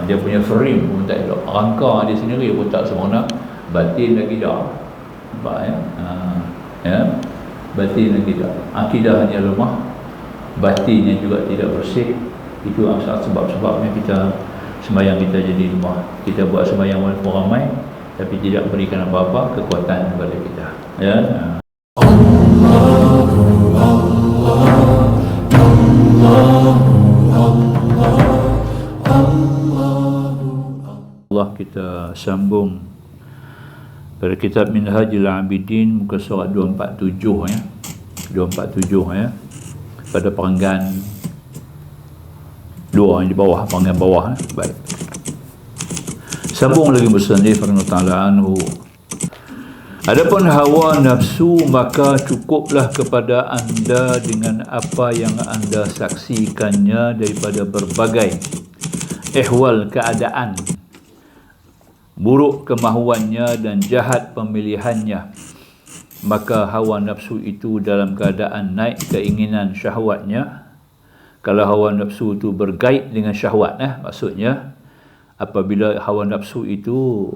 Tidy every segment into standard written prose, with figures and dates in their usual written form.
Dia punya frame pun tak elok, rangka dia sendiri pun tak sempurna, batin lagi dah. Nampak ya? Ya, batin lagi dah. Akidahnya lemah, batinnya juga tidak bersih. Itu sebab-sebabnya kita sembahyang kita jadi lemah. Kita buat sembahyang walaupun ramai, tapi tidak berikan apa-apa kekuatan kepada kita. Ya. Allah, kita sambung pada kitab Minhajul Abidin muka surat 247 ya. 247 ya. Pada perenggan 2 yang di bawah, perenggan bawah ya. Baik. Sambung lagi musannif radhiyallahu ta'ala anhu. Adapun hawa nafsu, maka cukuplah kepada anda dengan apa yang anda saksikannya daripada berbagai ihwal keadaan, buruk kemahuannya dan jahat pemilihannya. Maka hawa nafsu itu dalam keadaan naik keinginan syahwatnya. Kalau hawa nafsu itu berkait dengan syahwat, maksudnya apabila hawa nafsu itu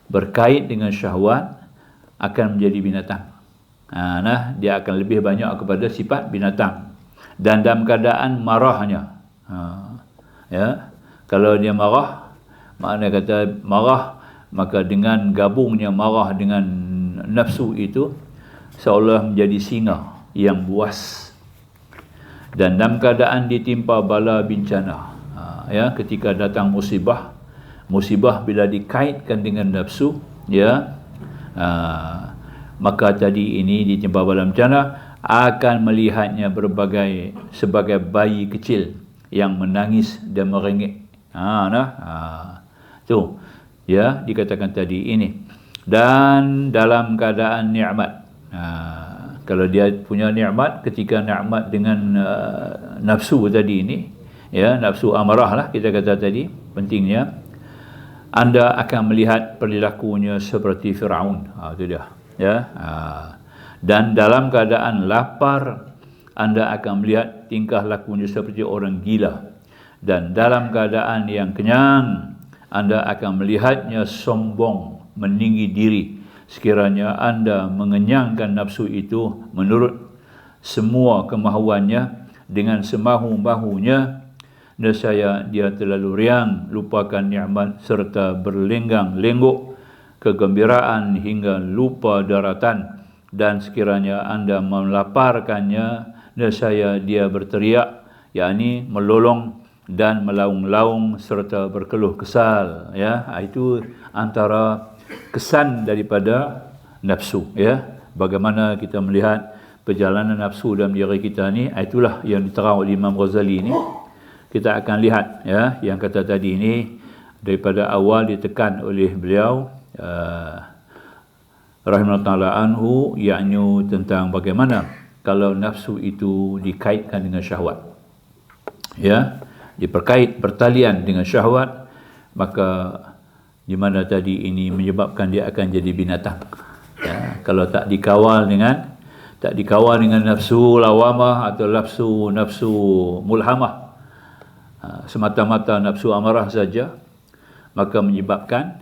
berkait dengan syahwat, akan menjadi binatang. Dia akan lebih banyak kepada sifat binatang. Dan dalam keadaan marahnya, ya, kalau dia marah, makna kata marah, maka dengan gabungnya marah dengan nafsu itu seolah menjadi singa yang buas. Dan dalam keadaan ditimpa bala bencana, ya, ketika datang musibah bila dikaitkan dengan nafsu, ya, maka tadi ini ditimpa bala bencana akan melihatnya sebagai bayi kecil yang menangis dan merengek. Tu, ya, dikatakan tadi ini. Dan dalam keadaan nikmat, kalau dia punya nikmat, ketika nikmat dengan nafsu tadi ini, ya, nafsu amarah lah kita kata tadi, pentingnya anda akan melihat perilakunya seperti Firaun. Itu dia, ya. Dan dalam keadaan lapar, anda akan melihat tingkah lakunya seperti orang gila. Dan dalam keadaan yang kenyang, anda akan melihatnya sombong, meninggi diri. Sekiranya anda mengenyangkan nafsu itu menurut semua kemahuannya dengan semahu-mahunya, nescaya dia terlalu riang, lupakan nikmat serta berlenggang-lenggok kegembiraan hingga lupa daratan. Dan sekiranya anda melaparkannya, nescaya dia berteriak, yakni melolong dan melaung-laung serta berkeluh kesal, ya. Itu antara kesan daripada nafsu, ya. Bagaimana kita melihat perjalanan nafsu dalam diri kita ni, itulah yang diterang oleh Imam Ghazali ni. Kita akan lihat, ya, yang kata tadi ini daripada awal ditekan oleh beliau rahimahullah ta'ala anhu, yakni tentang bagaimana kalau nafsu itu dikaitkan dengan syahwat, ya, bertalian dengan syahwat, maka di mana tadi ini menyebabkan dia akan jadi binatang, ya. Kalau tak dikawal dengan nafsu lawamah atau nafsu mulhamah, semata-mata nafsu amarah saja, maka menyebabkan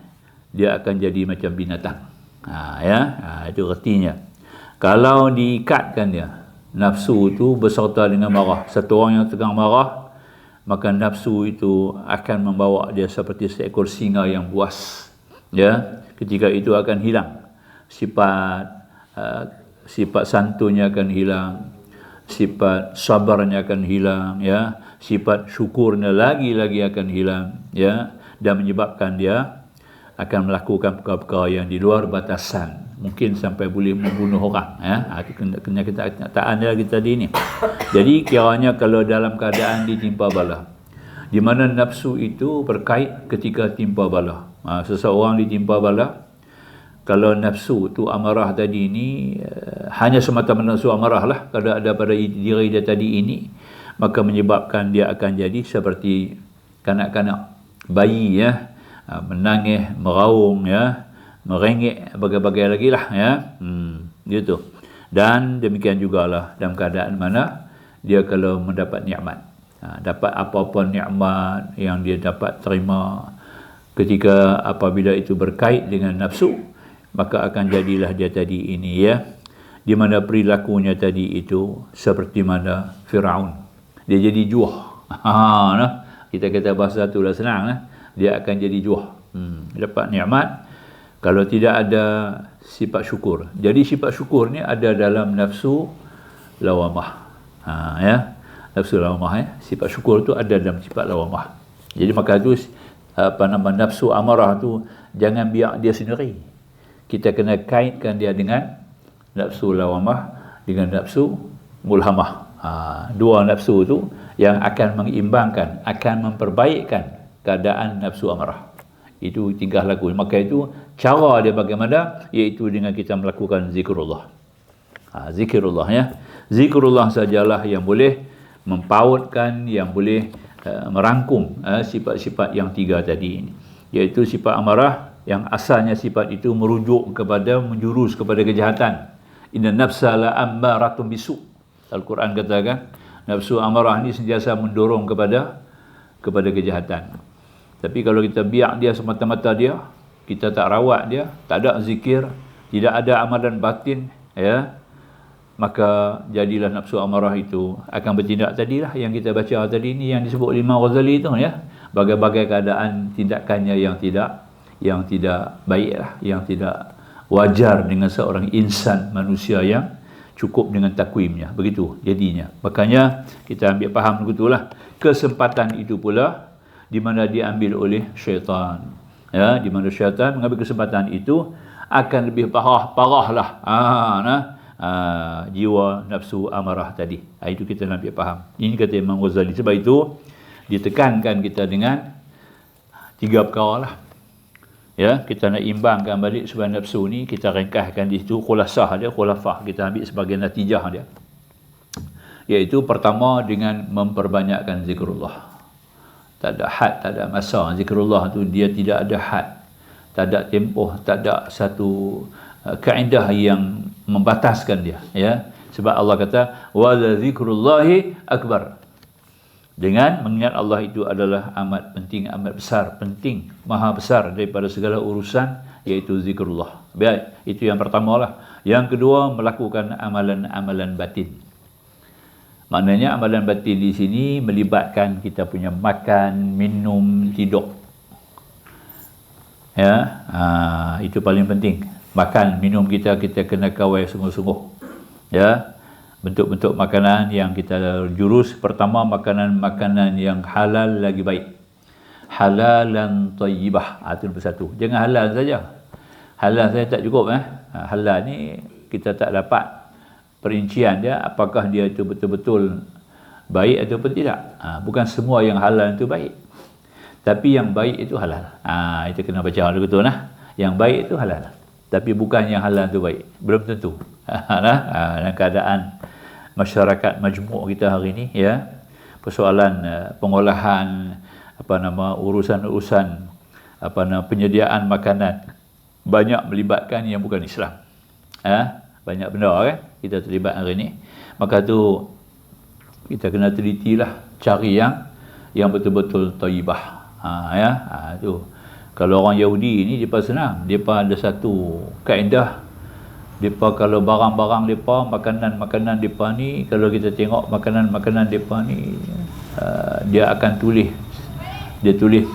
dia akan jadi macam binatang. Itu artinya. Kalau diikatkan dia, nafsu itu beserta dengan marah. Satu orang yang tengah marah, maka nafsu itu akan membawa dia seperti seekor singa yang buas, ya. Ketika itu akan hilang sifat santunnya, akan hilang sifat sabarnya, akan hilang, ya. Sifat syukurnya lagi akan hilang, ya. Dan menyebabkan dia akan melakukan perkara-perkara yang di luar batasan, mungkin sampai boleh membunuh orang, ya. Itu kena kenyataan dia kita tadi ni. Jadi kiranya kalau dalam keadaan ditimpa bala, di mana nafsu itu berkait ketika timpa bala, seseorang ditimpa bala, kalau nafsu tu amarah tadi ini hanya semata-mata nafsu amarah lah, kalau ada pada diri dia tadi ini, maka menyebabkan dia akan jadi seperti kanak-kanak bayi, ya, menangis, meraung, ya, merengek, bagai-bagai lagi lah, ya. Gitu. Dan demikian jugalah dalam keadaan mana dia kalau mendapat nikmat, dapat apa-apa nikmat yang dia dapat terima ketika apabila itu berkait dengan nafsu, maka akan jadilah dia tadi ini, ya, di mana perilakunya tadi itu seperti mana Firaun. Dia jadi juh. Nah, kita kata bahasa tu lah senang, nah. Dia akan jadi juh. Dapat nikmat kalau tidak ada sifat syukur. Jadi sifat syukur ni ada dalam nafsu lawamah. Ya. Nafsu lawamah, ya. Sifat syukur tu ada dalam sifat lawamah. Jadi maka tu nafsu amarah tu jangan biar dia sendiri. Kita kena kaitkan dia dengan nafsu lawamah dengan nafsu mulhamah. Dua nafsu tu yang akan mengimbangkan, akan memperbaikkan keadaan nafsu amarah. Itu tingkah laku. Maka itu cara dia bagaimana? Iaitu dengan kita melakukan zikrullah. Zikrullah, ya. Zikrullah sajalah yang boleh mempautkan, yang boleh merangkum sifat-sifat yang tiga tadi ini. Iaitu sifat amarah yang asalnya sifat itu merujuk kepada, menjurus kepada kejahatan. Inna nafsa la ammaratun bisu. Al-Quran katakan nafsu amarah ni sentiasa mendorong kepada kejahatan. Tapi kalau kita biar dia semata-mata dia, kita tak rawat dia, tak ada zikir, tidak ada amalan batin, ya, maka jadilah nafsu amarah itu akan bertindak tadilah yang kita baca tadi ni, yang disebut Imam Ghazali tu, ya. Bagai-bagai keadaan tindakannya yang tidak baiklah, yang tidak wajar dengan seorang insan manusia yang cukup dengan takwimnya. Begitu jadinya. Makanya kita ambil faham begitulah. Kesempatan itu pula di mana diambil oleh syaitan. Ya, di mana syaitan mengambil kesempatan itu akan lebih parahlah jiwa nafsu amarah tadi. Itu kita nak ambil faham. Ini kata Imam Ghazali. Sebab itu ditekankan kita dengan tiga perkara lah. Ya, kita nak imbangkan balik sebab nafsu ni, kita ringkaskan di situ khulasah dia, khulafah kita ambil sebagai natijah dia. Iaitu pertama dengan memperbanyakkan zikrullah. Tak ada had, tak ada masa. Zikrullah tu dia tidak ada had, tak ada tempoh, tak ada satu kaedah yang membataskan dia, ya. Sebab Allah kata wa zikrullahi akbar. Dengan mengingat Allah itu adalah amat penting, amat besar, penting, maha besar daripada segala urusan, iaitu zikrullah. Baik, itu yang pertama lah. Yang kedua, melakukan amalan-amalan batin. Maknanya amalan batin di sini melibatkan kita punya makan, minum, tidur. Ya, itu paling penting. Makan, minum kita kena kawal sungguh-sungguh. Ya. Bentuk-bentuk makanan yang kita jurus, pertama makanan-makanan yang halal lagi baik. Halalan tayyibah. Itu nombor satu. Jangan halal saja. Halal saja tak cukup. Halal ni kita tak dapat perincian dia, apakah dia itu betul-betul baik ataupun tidak. Bukan semua yang halal itu baik. Tapi yang baik itu halal. Itu kena baca betul lah. Yang baik itu halal. Tapi bukan yang halal itu baik. Belum tentu. Dalam keadaan masyarakat majmuk kita hari ini, ya, persoalan pengolahan urusan-urusan penyediaan makanan banyak melibatkan yang bukan Islam. Banyak benda kan kita terlibat hari ini. Maka tu kita kena telitilah, cari yang betul-betul thayyibah. Tu kalau orang Yahudi ni depa senang, depa ada satu kaedah. Depa kalau barang-barang depa, makanan-makanan depa ni, kalau kita tengok makanan-makanan depa ni, dia akan tulis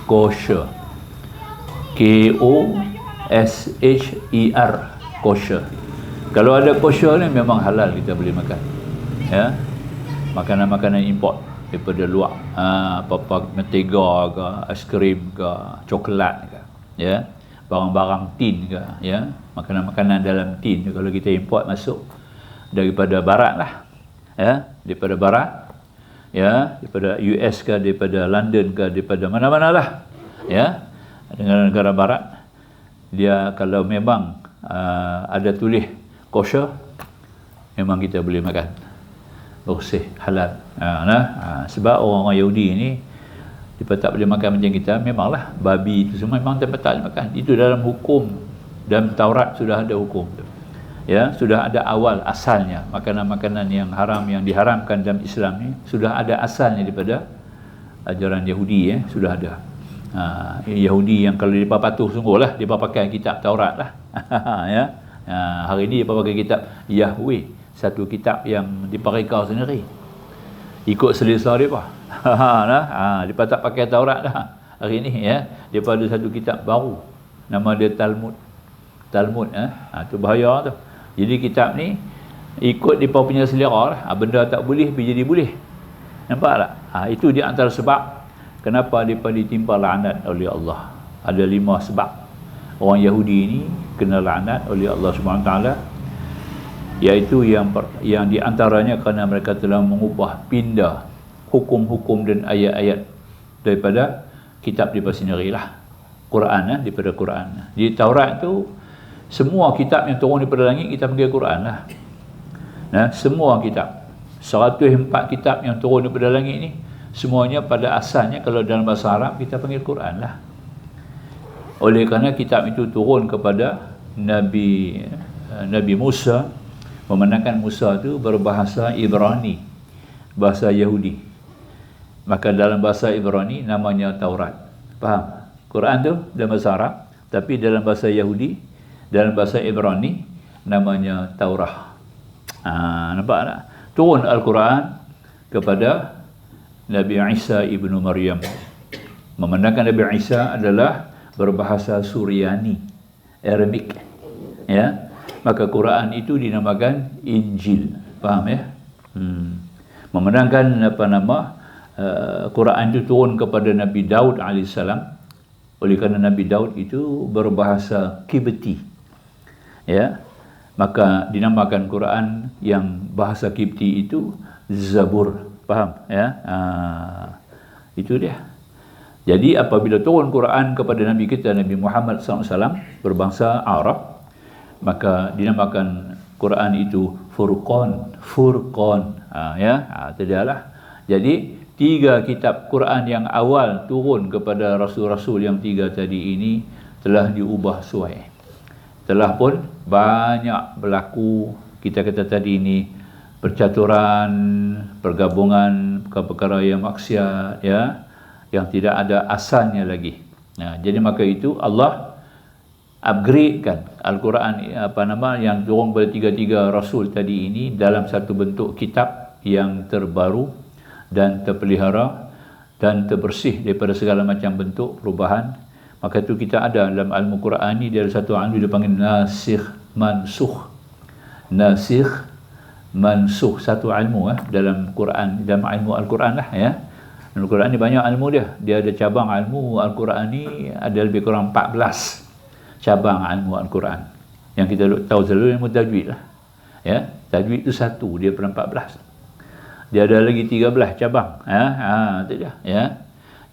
kosher. K-O-S-H-E-R, kosher. Kalau ada kosher ni memang halal kita boleh makan. Ya. Makanan-makanan import daripada luar. Apa-apa mentega ke, aiskrim ke, coklat ke, ya. Barang-barang tin ke, ya. Makanan-makanan dalam tin kalau kita import masuk daripada barat lah, ya, daripada barat, ya, daripada US ke, daripada London ke, daripada mana-mana lah, ya, negara-negara barat, dia kalau memang ada tulis kosher, memang kita boleh makan, bersih, halal. Sebab orang-orang Yahudi ni dia tak boleh makan macam kita. Memanglah babi itu semua memang tak boleh makan. Itu dalam hukum, dalam Taurat sudah ada hukum tu. Ya, sudah ada awal asalnya. Makanan-makanan yang haram, yang diharamkan dalam Islam ni sudah ada asalnya daripada ajaran Yahudi, sudah ada. Yahudi yang kalau dia patuh sungguhlah, dia pakai kitab Taurat lah. Ya. Hari ni dia pakai kitab Yahweh, satu kitab yang dipereka sendiri. Ikut selesa dia apa. Dia tak pakai Taurat dah. Hari ni dia ada satu kitab baru. Nama dia Talmud. Talmud tu bahaya tu. Jadi kitab ni ikut dia punya selera lah. Benda tak boleh pergi jadi boleh. Nampak tak? Itu di antara sebab kenapa mereka ditimpa laknat oleh Allah. Ada 5 sebab orang Yahudi ni kena laknat oleh Allah SWT, iaitu yang di antaranya kerana mereka telah mengubah pindah hukum-hukum dan ayat-ayat daripada kitab mereka sendirilah. Quran daripada Quran. Di Taurat tu semua kitab yang turun daripada langit kita panggil Quran lah. Semua kitab 104 kitab yang turun daripada langit ni semuanya pada asalnya kalau dalam bahasa Arab kita panggil Quran lah. Oleh kerana kitab itu turun kepada Nabi Musa, memandangkan Musa tu berbahasa Ibrani, bahasa Yahudi. Maka dalam bahasa Ibrani namanya Taurat. Faham? Quran tu dalam bahasa Arab, tapi dalam bahasa Yahudi, dalam bahasa Ibrani namanya Taurah. Nampak tak? Turun Al-Quran kepada Nabi Isa ibnu Maryam. Memandangkan Nabi Isa adalah berbahasa Suryani, Aramik. Maka Quran itu dinamakan Injil. Faham ya? Memandangkan Quran itu turun kepada Nabi Daud AS. Oleh kerana Nabi Daud itu berbahasa Kibti. Maka dinamakan Quran yang bahasa Kipti itu Zabur. Faham? Itu dia. Jadi apabila turun Quran kepada Nabi kita Nabi Muhammad SAW berbangsa Arab, maka dinamakan Quran itu Furqan. Itu dia lah. Jadi 3 kitab Quran yang awal turun kepada rasul-rasul yang 3 tadi ini telah diubah suai. Telah pun banyak berlaku, kita kata tadi ini, percaturan, pergabungan perkara yang maksiat, yang tidak ada asalnya lagi. Jadi maka itu Allah upgradekan Al-Quran yang turun pada 3 rasul tadi ini dalam satu bentuk kitab yang terbaru dan terpelihara dan terbersih daripada segala macam bentuk perubahan. Maka itu kita ada dalam ilmu Quran ni, dia ada satu ilmu dia panggil nasikh mansukh. Nasikh mansukh, satu ilmu dalam Quran, dalam ilmu Al-Quran lah Al-Quran ni banyak ilmu dia. Dia ada cabang ilmu Al-Quran ni ada lebih kurang 14 cabang ilmu Al-Quran. Yang kita tahu selalu ilmu tajwid lah. Tajwid itu satu, dia pada 14. Dia ada lagi 13 cabang. Itu dia.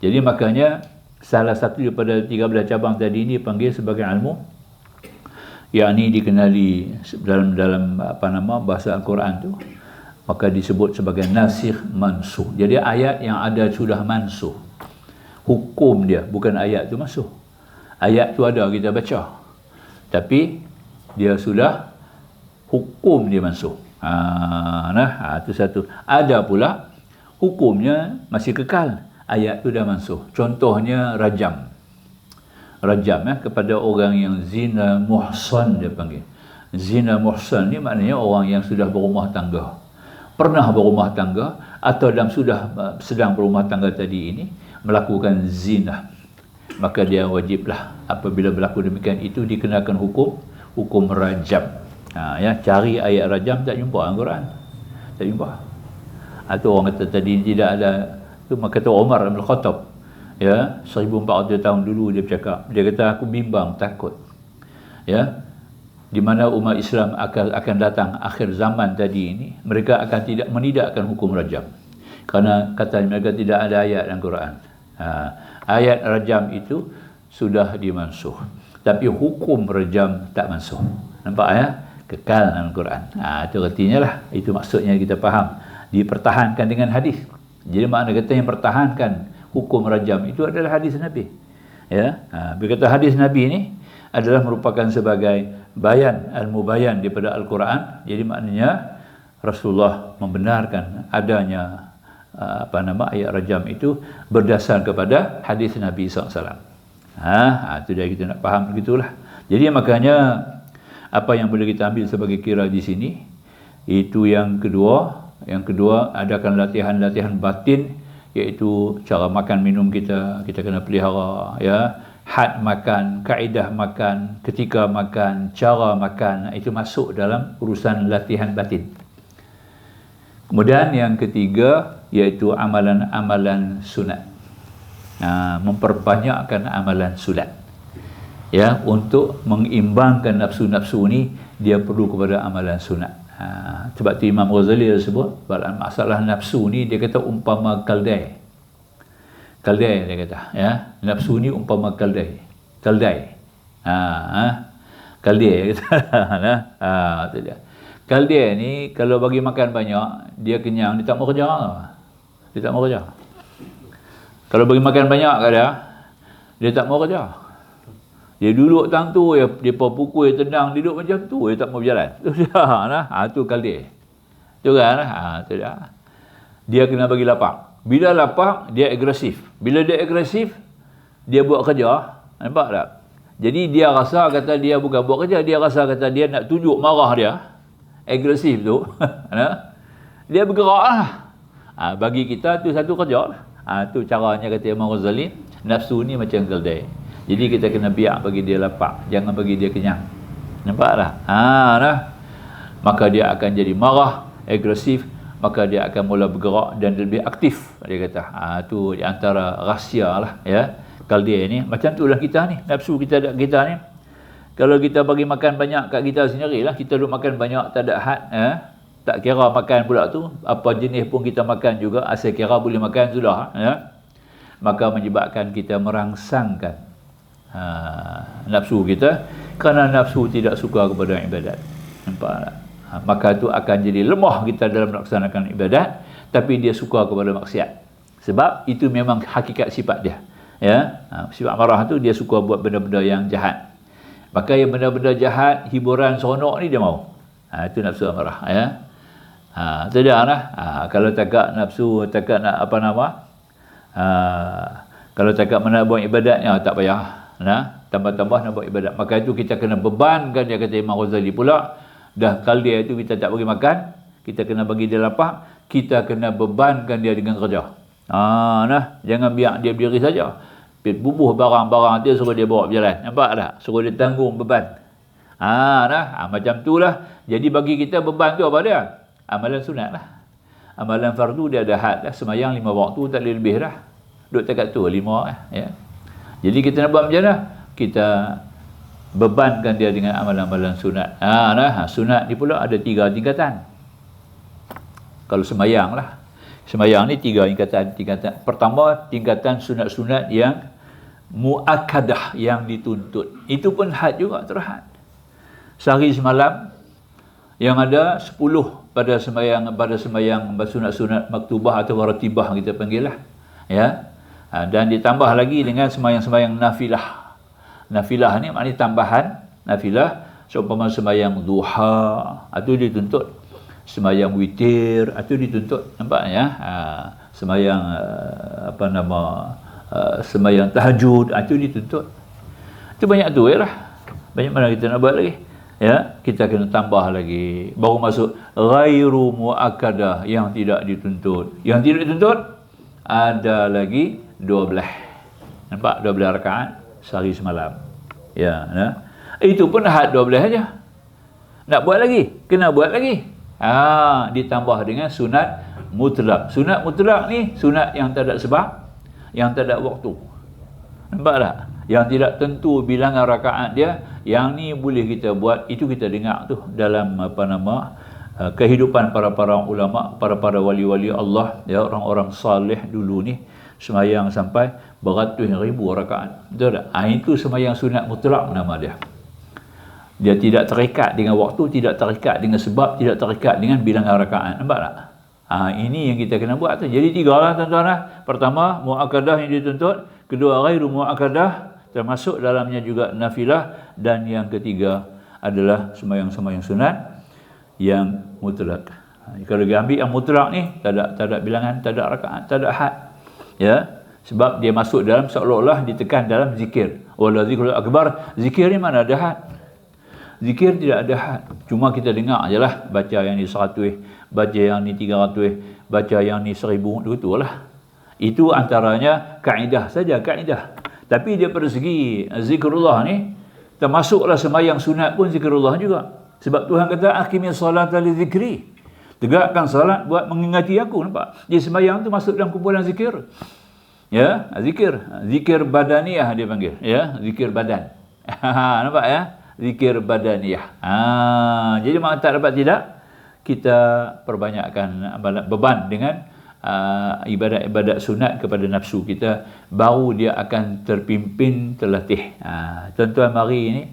Jadi makanya salah satu daripada 13 cabang tadi ini dipanggil sebagai ilmu yang ini dikenali dalam bahasa Al-Quran tu, maka disebut sebagai nasikh mansukh. Jadi ayat yang ada sudah mansukh, hukum dia, bukan ayat tu masukh. Ayat tu ada kita baca, tapi dia sudah hukum dia mansukh. Itu satu. Ada pula hukumnya masih kekal, ayat tu dah mansukh. Contohnya rajam. Rajam kepada orang yang zina muhsan, dia panggil. Zina muhsan ni maknanya orang yang sudah berumah tangga, pernah berumah tangga, atau sedang berumah tangga tadi ini melakukan zina, maka dia wajiblah apabila berlaku demikian itu dikenakan hukum rajam. Cari ayat rajam tak jumpa Al-Quran, tak jumpa. Atau orang kata tadi tidak ada tu, maka kata Umar bin Khattab 1400 tahun dulu dia bercakap, dia kata aku bimbang, takut di mana umat Islam akan datang akhir zaman tadi ini, mereka akan tidak menidakkan hukum rajam kerana kata mereka tidak ada ayat dalam Quran. Ayat rajam itu sudah dimansuh, tapi hukum rajam tak mansuh. Nampak kekal dalam Quran. Itu artinya lah, itu maksudnya kita faham, dipertahankan dengan hadis. Jadi makna kata yang pertahankan hukum rajam itu adalah hadis Nabi. Bila kata hadis Nabi ni, adalah merupakan sebagai bayan, al-mubayan daripada Al-Quran. Jadi maknanya Rasulullah membenarkan adanya ayat rajam itu berdasar kepada hadis Nabi SAW. Itu dia, kita nak faham begitulah. Jadi makanya apa yang boleh kita ambil sebagai kira di sini itu yang kedua. Yang kedua, adakan latihan-latihan batin, iaitu cara makan minum kita kena pelihara, ya. Had makan, kaedah makan, ketika makan, cara makan, itu masuk dalam urusan latihan batin. Kemudian yang ketiga, iaitu amalan-amalan sunat. Memperbanyakkan amalan sunat. Ya, untuk mengimbangkan nafsu-nafsu ni, dia perlu kepada amalan sunat. Sebab tu Imam Ghazali dia sebut masalah nafsu ni, dia kata umpama kaldai dia kata, ya, nafsu ni umpama kaldai kaldai dia kata. Tu dia. Kaldai ni kalau bagi makan banyak, dia kenyang, dia tak mau kerja. Kalau bagi makan banyak kat dia tak mau kerja. Dia duduk tang tu, dia pukul, tendang, duduk macam tu, dia tak mau berjalan. Tu kaldai. Tu kan, tu dah. Dia kena bagi lapang. Bila lapang, dia agresif. Bila dia agresif, dia buat kerja. Nampak tak? Jadi dia rasa kata dia bukan buat kerja, dia rasa kata dia nak tunjuk marah dia. Agresif tu. Dia bergerak lah. Bagi kita tu satu kerja lah. Tu caranya kata Imam Ghazali. Nafsu ni macam kaldai. Jadi kita kena biar bagi dia lapar, jangan bagi dia kenyang. Nampak tak? Maka dia akan jadi marah, agresif, maka dia akan mula bergerak dan lebih aktif, dia kata. Tu di antara rahsia lah, ya. Kaldai ni, macam tu lah kita ni, nafsu kita ni. Kalau kita bagi makan banyak kat kita sendirilah, kita duk makan banyak tak ada had, tak kira makan pula tu, apa jenis pun kita makan juga, asal kira boleh makan sudah, ya. Maka menyebabkan kita merangsangkan nafsu kita, kerana nafsu tidak suka kepada ibadat. Nampak tak? Maka itu akan jadi lemah kita dalam melaksanakan ibadat, tapi dia suka kepada maksiat. Sebab itu memang hakikat sifat dia. Ya, sifat marah tu dia suka buat benda-benda yang jahat. Maka yang benda-benda jahat, hiburan seronok ni dia mau. Itu nafsu marah, ya. Itu dia lah. Kalau takak nafsu, takak nak kalau takak nak buat ibadatnya, tak payah. Tambah-tambah nak buat ibadat. Maka itu kita kena bebankan, dia kata Imam Ghazali pula. Dah kaldai itu kita tak bagi makan, kita kena bagi dia lapar, kita kena bebankan dia dengan kerja. Jangan biar dia berdiri saja. Bubuh barang-barang dia, suruh dia bawa berjalan. Nampak tak? Suruh dia tanggung beban. Macam tu lah. Jadi bagi kita beban tu apa dia? Amalan sunat lah. Amalan fardu dia ada had lah. Semayang 5 waktu tak boleh lebih dah. Duduk dekat tu 5 lah. Ya. Jadi kita nak buat macam mana? Kita bebankan dia dengan amalan-amalan sunat. Sunat ni pula ada 3 tingkatan. Kalau semayang lah. Semayang ni 3 tingkatan. Pertama, tingkatan sunat-sunat yang muakkadah, yang dituntut. Itu pun had juga, terhad. Sehari semalam, yang ada 10 pada semayang sunat-sunat maktubah atau waratibah kita panggil lah. Ya. Dan ditambah lagi dengan sembahyang-sembahyang nafilah. Nafilah ni maknanya tambahan nafilah. Seumpama sembahyang duha, itu dituntut. Sembahyang witir, itu dituntut. Nampak ya? Sembahyang sembahyang tahajud, itu dituntut. Itu banyak tu ya lah. Banyak mana kita nak buat lagi. Ya, kita kena tambah lagi. Baru masuk ghairu muakkadah, yang tidak dituntut. Yang tidak dituntut ada lagi 12. Nampak? 12 rakaat sehari semalam. Ya, itu pun had 12 aja. Nak buat lagi, kena buat lagi. Ditambah dengan sunat mutlak. Sunat mutlak ni sunat yang tak ada sebab, yang tak ada waktu. Nampak tak? Yang tidak tentu bilangan rakaat dia, yang ni boleh kita buat. Itu kita dengar tu dalam kehidupan para ulama, para wali-wali Allah, ya, orang-orang salih dulu ni semayang sampai beratus ribu rakaat. Betul tak? Itu semayang sunat mutlak nama dia. Dia tidak terikat dengan waktu, tidak terikat dengan sebab, tidak terikat dengan bilangan rakaat. Nampak tak? Ini yang kita kena buat tu. Jadi 3 lah tuan-tuan lah. Pertama, muakkadah yang dituntut. Kedua, ghairu muakkadah. termasuk dalamnya juga nafilah, dan yang ketiga adalah sembahyang-sembahyang sunat yang mutlak. Kalau dia ambil yang mutlak ni tak ada bilangan, tak ada rakaat, tak ada had. Ya, sebab dia masuk dalam seolah-olah ditekan dalam zikir. Wala zikrul akbar, zikir ni mana ada had? Zikir tidak ada had. Cuma kita dengar ajalah, baca yang ni 100, baca yang ni 300, baca yang ni 1000, itulah. Itu antaranya kaedah saja, kaedah. Tapi dia pada segi zikrullah ni, termasuklah sembahyang sunat pun zikrullah juga. Sebab Tuhan kata, aqimis salata li zikri. Tegakkan salat buat mengingati aku, nampak? Dia sembahyang tu masuk dalam kumpulan zikir. Ya, zikir badaniyah dia panggil, ya, zikir badan. Nampak ya? Zikir badaniyah. Jadi tak dapat tidak kita perbanyakkan beban dengan ibadat-ibadat sunat kepada nafsu kita, baru dia akan terpimpin terlatih. Tuan-tuan, mari ni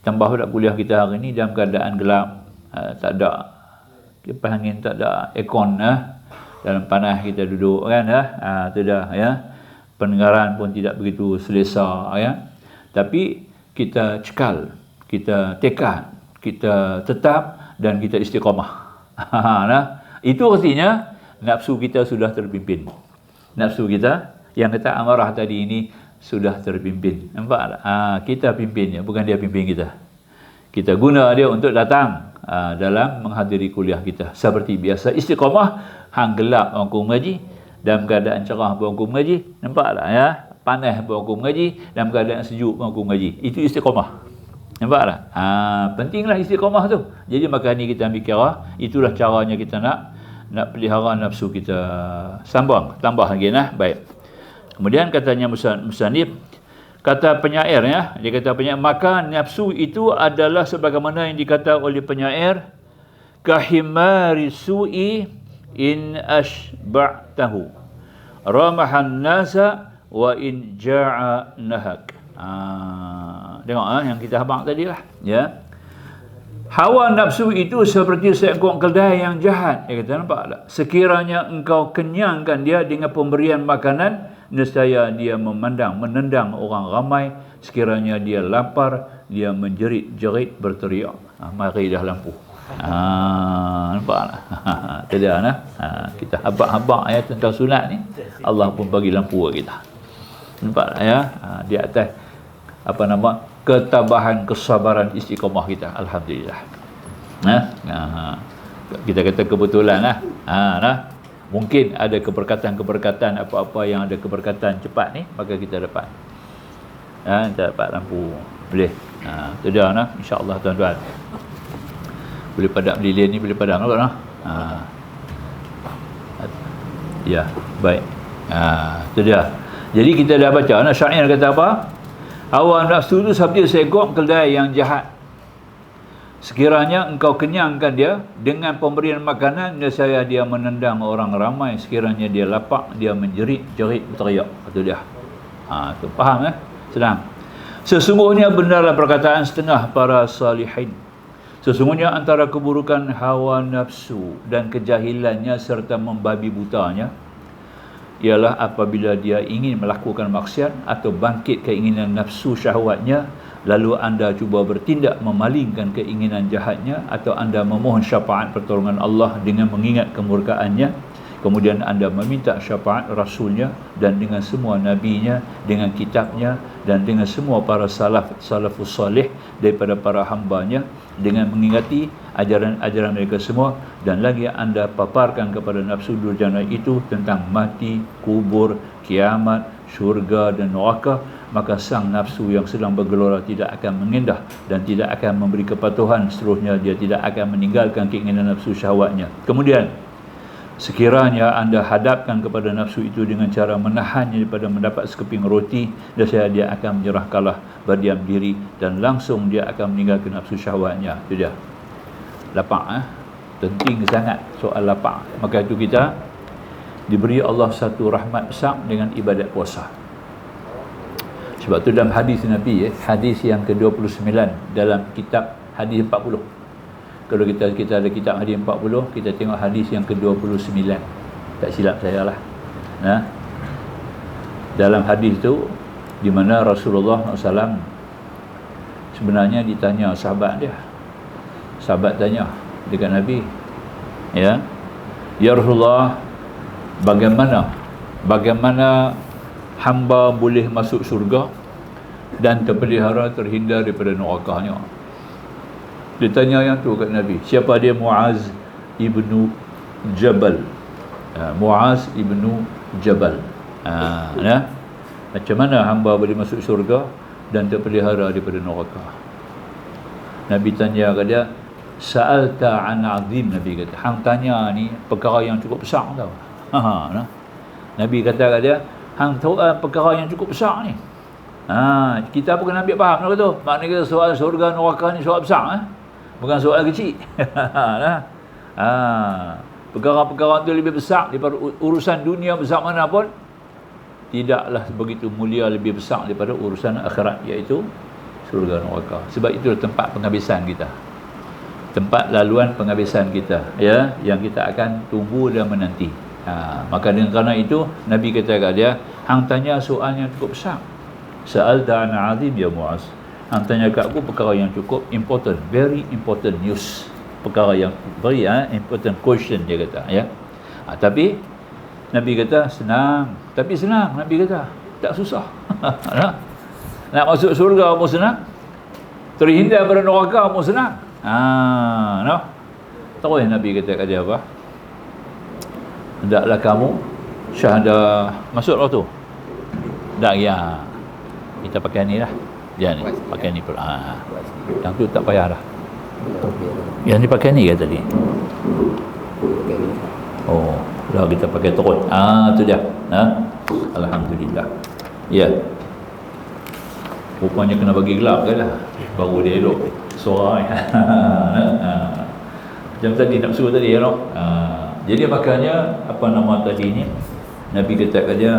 tambah pada kuliah kita hari ni dalam keadaan gelap, tak ada kipas angin, tak ada aircon, dalam panas kita duduk kan, tu dah ya. Pendengaran pun tidak begitu selesa ya. Tapi kita cekal, kita tekad, kita tetap dan kita istiqamah. Itu artinya nafsu kita sudah terpimpin. Nafsu kita yang kata amarah tadi ini sudah terpimpin. Nampak tak? Kita pimpinnya, bukan dia pimpin kita. Kita guna dia untuk datang dalam menghadiri kuliah kita. Seperti biasa, istiqamah, hang gelap orang mengaji, dalam keadaan cerah orang mengaji. Nampak tak ya? Panas orang mengaji, dalam keadaan sejuk orang mengaji. Itu istiqamah. Nampak tak? Pentinglah istiqamah tu. Jadi maka ni kita ambil kira, itulah caranya kita nak pelihara nafsu kita. Sambung, tambah lagi baik. Kemudian katanya musannif, kata penyair ya, dia kata penyair, maka nafsu itu adalah sebagaimana yang dikata oleh penyair, kahimari su'i in ashba'tahu ramahan nasa wa in ja'a nahak. Tengok yang kita habaq tadi lah ya. Hawa nafsu itu seperti seekor keldai yang jahat. Dia kata, nampak tak? Sekiranya engkau kenyangkan dia dengan pemberian makanan, nescaya dia menendang orang ramai. Sekiranya dia lapar, dia menjerit-jerit berteriak. Mari dah lampu. Nampak tak? Tadi kita habaq-habaq ya tentang sunat ni, Allah pun bagi lampu kita. Nampak tak ya? Di atas ketabahan, kesabaran, istiqamah kita. Alhamdulillah. Kita kata kebetulan mungkin ada keberkatan apa-apa yang ada keberkatan cepat ni, maka kita dapat kita dapat lampu boleh. Tu dah insya-Allah tuan-tuan. Boleh padam lilin ni, boleh padam nampak ya, baik. Tu dia. Jadi kita dah baca syair kata apa? Hawa nafsu itu seperti seekor keldai yang jahat. Sekiranya engkau kenyangkan dia dengan pemberian makanan, nescaya dia menendang orang ramai. Sekiranya dia lapar, dia menjerit-jerit berteriak. Itu dia. Tu faham Senang. Sesungguhnya benarlah perkataan setengah para salihin. Sesungguhnya antara keburukan hawa nafsu dan kejahilannya serta membabi butanya ialah apabila dia ingin melakukan maksiat atau bangkit keinginan nafsu syahwatnya, lalu anda cuba bertindak memalingkan keinginan jahatnya, atau anda memohon syafaat pertolongan Allah dengan mengingat kemurkaannya, kemudian anda meminta syafaat Rasulnya dan dengan semua nabinya, dengan kitabnya dan dengan semua para salafus salih daripada para hambanya, dengan mengingati ajaran-ajaran mereka semua, dan lagi anda paparkan kepada nafsu durjana itu tentang mati, kubur, kiamat, syurga dan neraka, maka sang nafsu yang sedang bergelora tidak akan mengendah dan tidak akan memberi kepatuhan. Seterusnya dia tidak akan meninggalkan keinginan nafsu syahwatnya. Kemudian sekiranya anda hadapkan kepada nafsu itu dengan cara menahannya daripada mendapat sekeping roti, nescaya dia akan menyerah kalah, berdiam diri, dan langsung dia akan meninggalkan nafsu syahwatnya. Itu dia. Lapar penting sangat soal lapar. Maka itu kita diberi Allah satu rahmat besar dengan ibadat puasa. Sebab tu dalam hadis Nabi hadis yang ke-29 dalam kitab hadis 40. Kalau kita ada kitab hadis 40, kita tengok hadis yang ke-29. Tak silap saya lah. Dalam hadis tu di mana Rasulullah SAW sebenarnya ditanya sahabat dia. Sahabat tanya dekat Nabi, ya Rasulullah, bagaimana hamba boleh masuk syurga dan terpelihara terhindar daripada nerakanya? Dia tanya yang tu kat Nabi. Siapa dia? Muaz ibnu Jabal. Muaz ibnu Jabal. Ya. Macam mana hamba boleh masuk syurga dan terpelihara daripada neraka? Nabi tanya kat dia, sa'alta an azim. Nabi kata, hang tanya ni perkara yang cukup besar tau. Nabi kata kat dia, hang tahu perkara yang cukup besar ni. Kita pun kena ambil faham lah tu. Maknanya soal syurga neraka ni soal besar, bukan soal kecil. Perkara-perkara tu lebih besar daripada urusan dunia besar mana pun, tidaklah begitu mulia, lebih besar daripada urusan akhirat, iaitu syurga neraka. Sebab itu tempat penghabisan kita, tempat laluan penghabisan kita, ya, yang kita akan tunggu dan menanti. Maka dengan kerana itu Nabi kata kat dia, hang tanya soal yang cukup besar. Sa'alta an azim ya Muaz. Hang tanya kat aku perkara yang cukup important, very important news, perkara yang very important question, dia kata, ya. Tapi Nabi kata senang. Tapi senang, Nabi kata, tak susah. Nak masuk surga pun senang, terhindar daripada neraka pun senang. Terus Nabi kata kat dia apa? Hendaklah kamu syahadah, masuklah tu. Tak, ya. Kita pakai ni lah. Dia ni, pakai ni pula. Yang tu tak payah dah. Yang ni pakai ni ke tadi? Oh, dah kita pakai terus. Tu dia. Alhamdulillah. Ya. Rupanya kena bagi gelap kan lah, baru dia elok suara. Macam tadi nak suruh tadi, ya. Jadi makanya apa nama tadi ni, Nabi kata kat dia,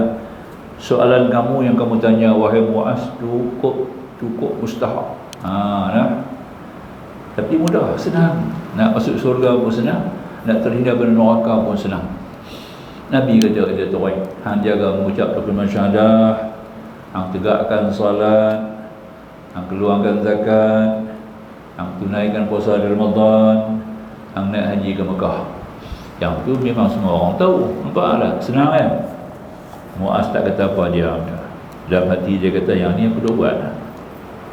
soalan kamu yang kamu tanya wahai Muaz cukup mustahak. Tapi mudah, senang. Nak masuk surga pun senang, nak terhindar dari neraka pun senang. Nabi kata dia tu, hang jaga mengucap kalimah syahadah, hang tegakkan solat, hang keluarkan zakat, hang tunaikan puasa di Ramadan, hang naik haji ke Mekah. Yang tu memang semua orang tahu. Nampak tak? Senang kan? Muaz tak kata apa, dia dalam hati dia kata, yang ni aku dah buat lah.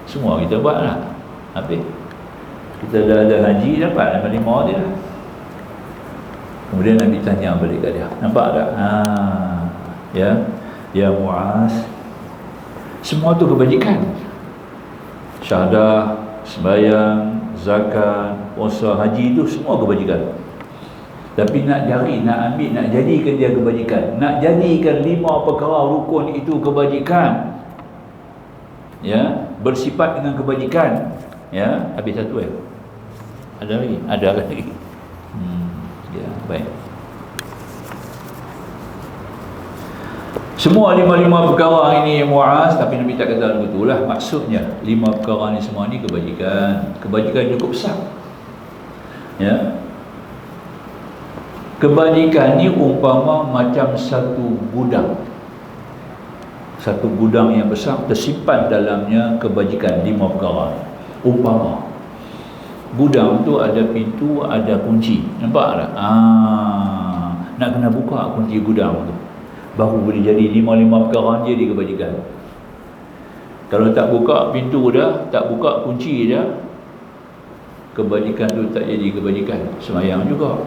Semua kita buat lah. Habis kita dah ada haji, dapat 5 dia lah. Kemudian Nabi tanya balik kat dia, nampak tak? Ya Muaz, semua tu kebajikan. Syahadah, sembahyang, zakat, puasa, haji tu semua kebajikan. Tapi nak ambil, nak jadikan dia kebajikan, nak jadikan 5 perkara rukun itu kebajikan, ya, bersifat dengan kebajikan, ya. Habis satu ada lagi. Ya, baik. Semua 5 perkara ini Muaz, tapi Nabi tak kata betul lah. Maksudnya 5 perkara ni semua ni kebajikan cukup besar, ya. Kebajikan ni umpama macam satu gudang yang besar, tersimpan dalamnya kebajikan 5 perkara. Umpama gudang tu ada pintu, ada kunci, nampak tak? Nak kena buka kunci gudang tu, baru boleh jadi 5 perkara jadi kebajikan. Kalau tak buka pintu dah, tak buka kunci dah, kebajikan tu tak jadi kebajikan. Sembahyang juga,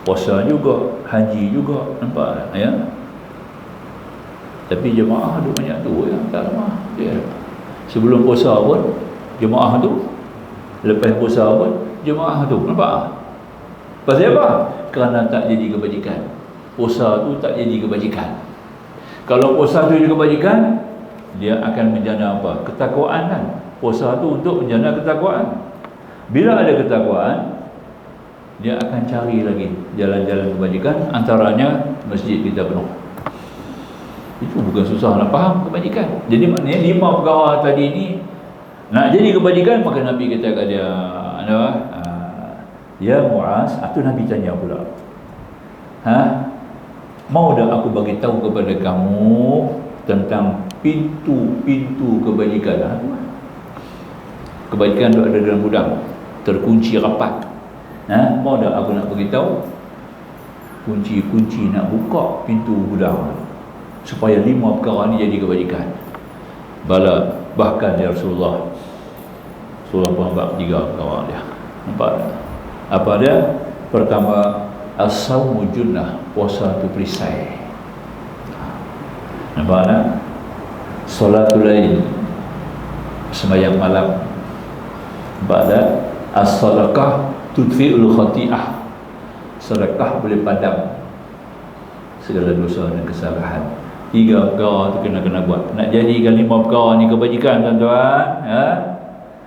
puasa juga, haji juga, nampak tak? Ya. Tapi jemaah tu banyak tu, ya, tak lama. Ya. Sebelum puasa pun jemaah tu, lepas puasa pun jemaah tu, nampak? Pasal apa? Kerana tak jadi kebajikan. Puasa tu tak jadi kebajikan. Kalau puasa tu jadi kebajikan, dia akan menjana apa? Ketakwaan kan? Puasa tu untuk menjana ketakwaan. Bila ada ketakwaan, dia akan cari lagi jalan-jalan kebajikan, antaranya masjid kita penuh. Itu bukan susah nak faham kebajikan. Jadi maknanya 5 perkara tadi ni nak jadi kebajikan, maka Nabi kata kat dia, ya Muaz, itu Nabi tanya pula, mau dah aku bagi tahu kepada kamu tentang pintu-pintu kebajikan. Kebajikan tu ada dalam gudang, terkunci rapat. Mau tak aku nak beritahu kunci nak buka pintu gudang supaya 5 perkara ni jadi kebajikan. Bala, bahkan ya Rasulullah pun bab 3 perkara dia. Nampak tak? Apa dia? Pertama, as-sawmu junnah, puasa tu perisai. Nampak tak? Salatul lail, sembahyang malam. Nampak tak? As-sadaqah tudfi'ul khati'ah, sedekah boleh padam segala dosa dan kesalahan. 3 perkara tu kena buat. Nak jadikan 5 perkara ni kebajikan, tuan-tuan,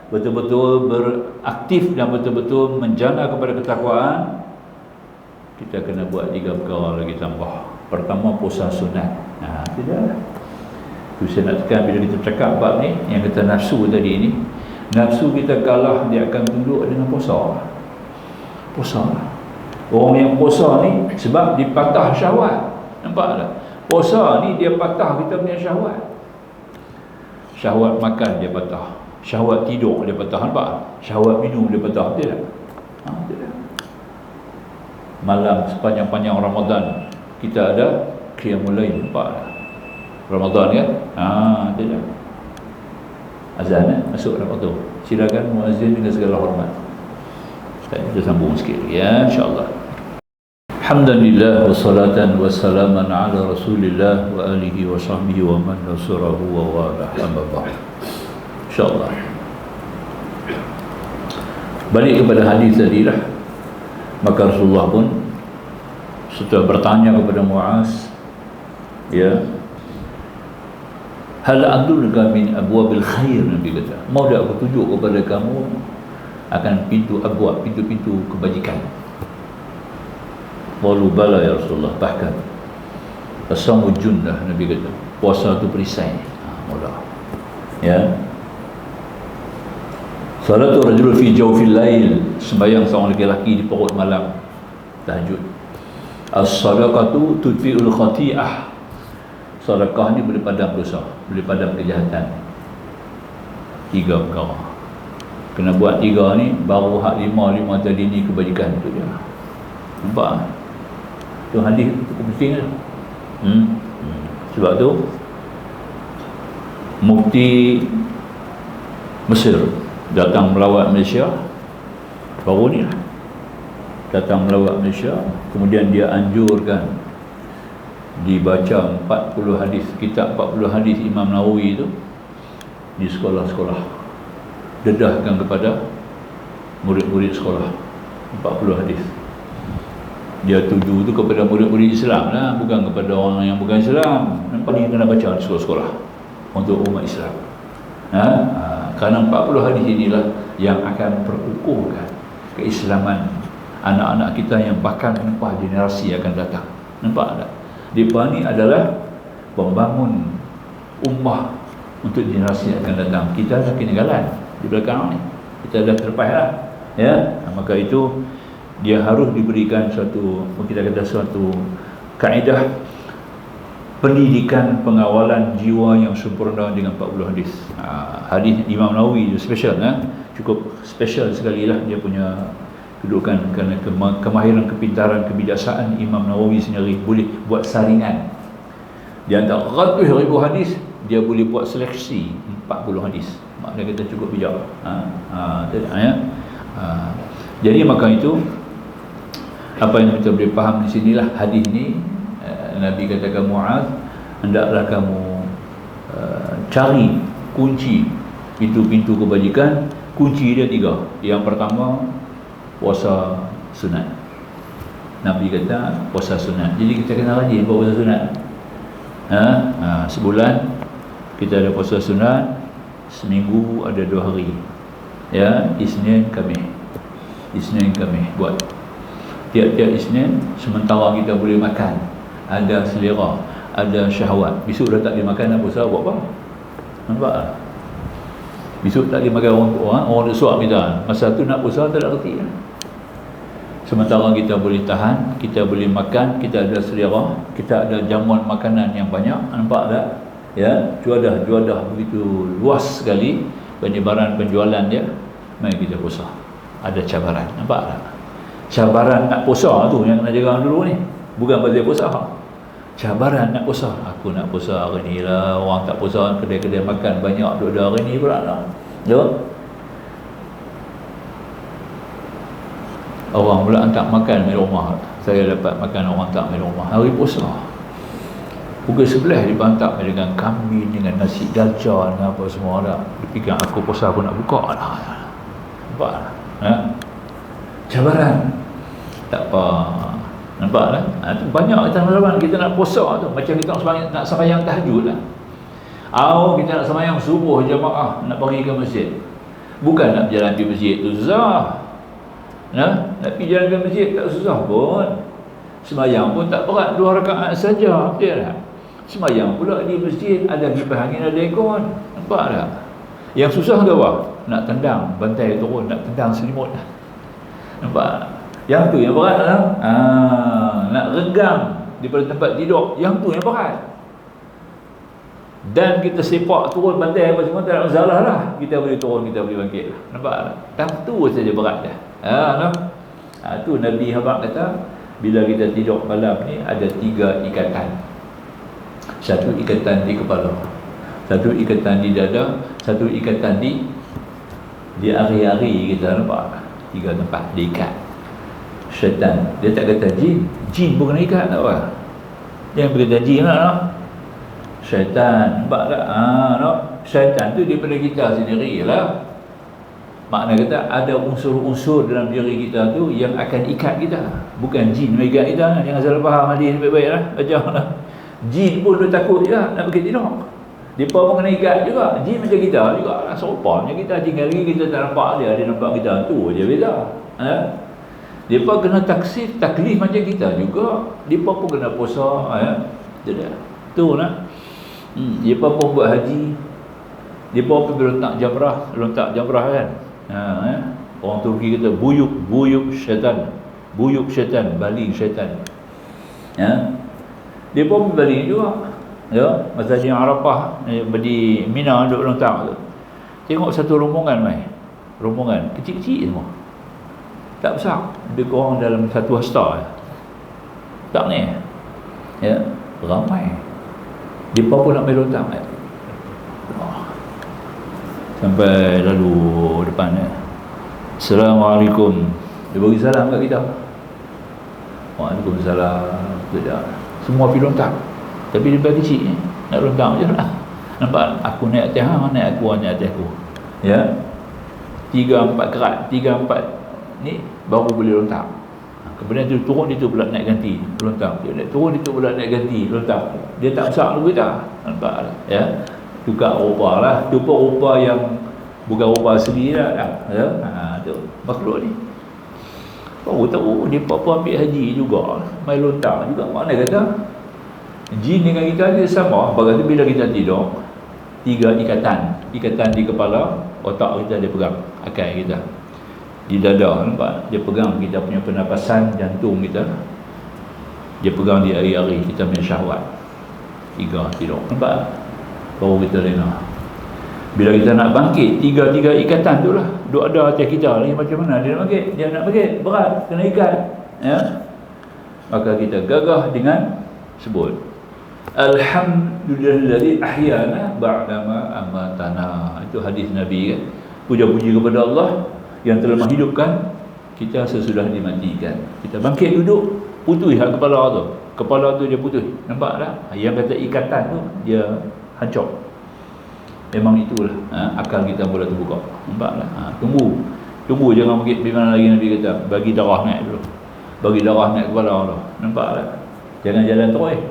betul-betul beraktif dan betul-betul menjana kepada ketakwaan, kita kena buat 3 perkara lagi tambah. Pertama, puasa sunat. Tidak. Tu saya nak tekan bila kita cakap bab ni, yang kata nafsu tadi ni, nafsu kita kalah, dia akan tunduk dengan puasa. Orang yang puasa ni sebab dipatah syahwat. Nampak tak? Puasa ni dia patah kita punya syahwat. Syahwat makan dia patah, syahwat tidur dia patah. Nampak? Syahwat minum dia patah. Tidak? Tidak. Malam sepanjang-panjang Ramadan kita ada qiyamul lail. Nampak tak? Ramadan kan? Tidak. Azan masuk dalam waktu. Silakan muazzin dengan segala hormat. Kita sambung sikit ya, insya-Allah. Alhamdulillah wassalatan wassalaman ala Rasulillah wa alihi wa sahbihi wa man nasarahu wa wala, amma ba'd. Insya-Allah. Balik kepada hadis tadi lah. Maka Rasulullah pun setelah bertanya kepada Muaz, ya, hal adulluka min abwabil khair, Nabi kata, mau tak aku tunjuk kepada kamu akan pintu abwab, pintu-pintu kebajikan. Walau bala ya Rasulullah, bahkan as-sawmu junnah, Nabi kata, puasa tu perisai. Mula ya, salatu rajul fi jawfil lail, sembahyang seorang lelaki di perut malam, tahajud. As-sadaqatu tudfi'ul khati'ah, sedekah ni boleh padam dosa, boleh padam kejahatan. 3 perkara kena buat. 3 ni baru hak 5 tadi ni kebajikan tu dia. Nampak? Tu hadis cukup penting kan? Sebab tu Mufti Mesir datang melawat Malaysia baru ni lah, datang melawat Malaysia, kemudian dia anjurkan dibaca 40 hadis, kitab 40 hadis Imam Nawawi tu di sekolah-sekolah, dedahkan kepada murid-murid sekolah 40 hadis. Dia tuju tu kepada murid-murid Islam lah, bukan kepada orang yang bukan Islam. Nampak ni kena baca di sekolah-sekolah untuk umat Islam. Kerana 40 hadis inilah yang akan berukuhkan keislaman anak-anak kita yang bakal menempa generasi akan datang. Nampak tak? Mereka ni adalah pembangun ummah untuk generasi akan datang. Kita dah ketinggalan di belakang ni, kita dah terlepas lah ya. Maka itu dia harus diberikan suatu, kita kata suatu kaedah pendidikan pengawalan jiwa yang sempurna dengan 40 hadis. Hadis Imam Nawawi itu special, cukup special sekali lah dia punya kedudukan, kerana kemahiran, kepintaran, kebijaksanaan Imam Nawawi sendiri boleh buat saringan di antara ratus ribu hadis, dia boleh buat seleksi 40 hadis. Maknanya kita cukup bijak. Jadi maka itu apa yang kita boleh faham di sinilah hadis ni. Nabi katakan Muaz, hendaklah kamu cari kunci pintu-pintu kebajikan. Kunci dia 3. Yang pertama, puasa sunat. Nabi kata puasa sunat. Jadi kita kena rajin buat puasa sunat. Sebulan kita ada puasa sunat, seminggu ada 2 hari. Ya, Isnin Khamis. Isnin Khamis buat. Tiap-tiap Isnin, sementara kita boleh makan, ada selera, ada syahwat. Besok dah tak boleh makan, nak puasa buat apa? Nampak tak? Besok tak boleh makan orang suap kita. Masa tu nak puasa tak ada erti. Sementara kita boleh tahan, kita boleh makan, kita ada selera, kita ada jamuan makanan yang banyak. Nampak tak? Ya, juadah begitu luas sekali penyebaran penjualan dia. Mari kita puasa. Ada cabaran, nampak tak? Cabaran nak puasa tu yang nak jaga dulu ni. Bukan pasal puasa. Cabaran nak puasa. Aku nak puasa hari ni lah. Orang tak puasa, kedai-kedai makan banyak duduk hari ni pula lah. Ya? Orang pula tak makan di rumah. Saya dapat makan orang tak di rumah hari puasa. Pukul 11 dibantak dengan kambing, dengan nasi gajah, dengan apa semua ada. Dia fikir aku puasa aku nak buka lah. Nampak lah. Ha? Cabaran. Tak apa. Nampak lah. Tu banyak cabaran kita nak puasa tu. Macam kita nak sembahyang tahajud lah. Kita nak sembahyang subuh jemaah, nak pergi ke masjid. Bukan nak berjalan pergi masjid tu susah. Nak pergi jalan ke masjid tak susah pun. Sembahyang pun tak berat, 2 rakaat saja. Betul tak? Sembahyang pula di masjid ada kipas angin, ada aircon. Nampak tak? Yang susah ke apa? Nak tendang bantai turun, nak tendang selimut. Nampak? Yang tu yang berat lah. Nak regang daripada tempat tidur, yang tu yang berat. Dan kita sepak turun bantai apa semua tak ada masalah lah. Kita boleh turun, kita boleh bangkit lah. Nampak tak? Tak tu saja berat dah. Tu Nabi Habak kata, bila kita tidur malam ni ada 3 ikatan. Satu ikatan di kepala, satu ikatan di dada, satu ikatan di ari-ari kita, nampak? 3 tempat diikat. Syaitan, dia tak kata jin. Jin pun kena ikat, tak apa. Jangan berkata jin lah. Syaitan, nampak tak? Syaitan tu daripada kita sendiri lah. Makna kata ada unsur-unsur dalam diri kita tu yang akan ikat kita. Bukan jin ikat kita. Jangan salah faham hadis ni baik-baik lah. Baca lah. Jin pun dia takut juga nak pergi tidur. Dia pun kena ikat juga. Jin macam kita juga lah. Serupanya kita tinggal lagi kita tak nampak dia. Dia nampak kita tu je beza. Dia pun kena taklif macam kita juga. Dia pun kena puasa. Tu lah. Dia pun buat haji. Dia pun pergi lontak jamrah kan. Orang Turki kata buyuk syaitan, baling syaitan. Dia pun baling juga. Ya, masa dia Arafah di Mina duduk lontak tu. Tengok satu rombongan kecil-kecil semua. Tak besar, lebih kurang dalam satu hasta. Tak ni. Ya, ramai. Dia pun nak main lontak. Sampai lalu depan dia. Assalamualaikum. Dia bagi salam kat kita. Waalaikumsalam. Tidak. Semua pergi lontak. Tapi dia bagi kecil. Nak lontak je lah. Nampak? Aku naik atas hang, naik aku atas aku. Ya. 3-4 kerat. 3-4 ni baru boleh lontak. Kemudian dia turun, dia tu pula naik ganti lontak. Dia naik turun, dia tu pula naik ganti lontak. Dia tak besar dulu kita. Nampak? Ya. Tukar rupa lah. Tu pun rupa yang bukan rupa asli lah. Tu makhluk ni. Tahu dia pun ambil haji juga, main lontar juga. Mana kata jin dengan kita dia sama. Berarti bila kita tidur, 3 ikatan di kepala, otak kita dia pegang akal kita. Di dada, nampak? Dia pegang kita punya pernafasan, jantung kita. Dia pegang di ari-ari kita punya syahwat. 3 tidur, nampak? Baru kita lena. Bila kita nak bangkit, 3 ikatan tu lah duk ada atas kita lagi. Macam mana dia nak bangkit? Dia nak bangkit, berat, kena ikat. Ya? Maka kita gagah dengan sebut Alhamdulillahi ahyana ba'dama amatana. Itu hadis Nabi kan. Puja-puji kepada Allah yang telah menghidupkan kita sesudah dimatikan. Kita bangkit duduk, putus kepala tu. Kepala tu dia putus. Nampak tak? Yang kata ikatan tu dia hancur. Memang itulah akal kita mula terbuka. Nampak tak? Tunggu jangan bagi mana lagi Nabi kata bagi darah naik dulu. Bagi darah naik kepala tu. Nampak tak? Jangan jalan terus.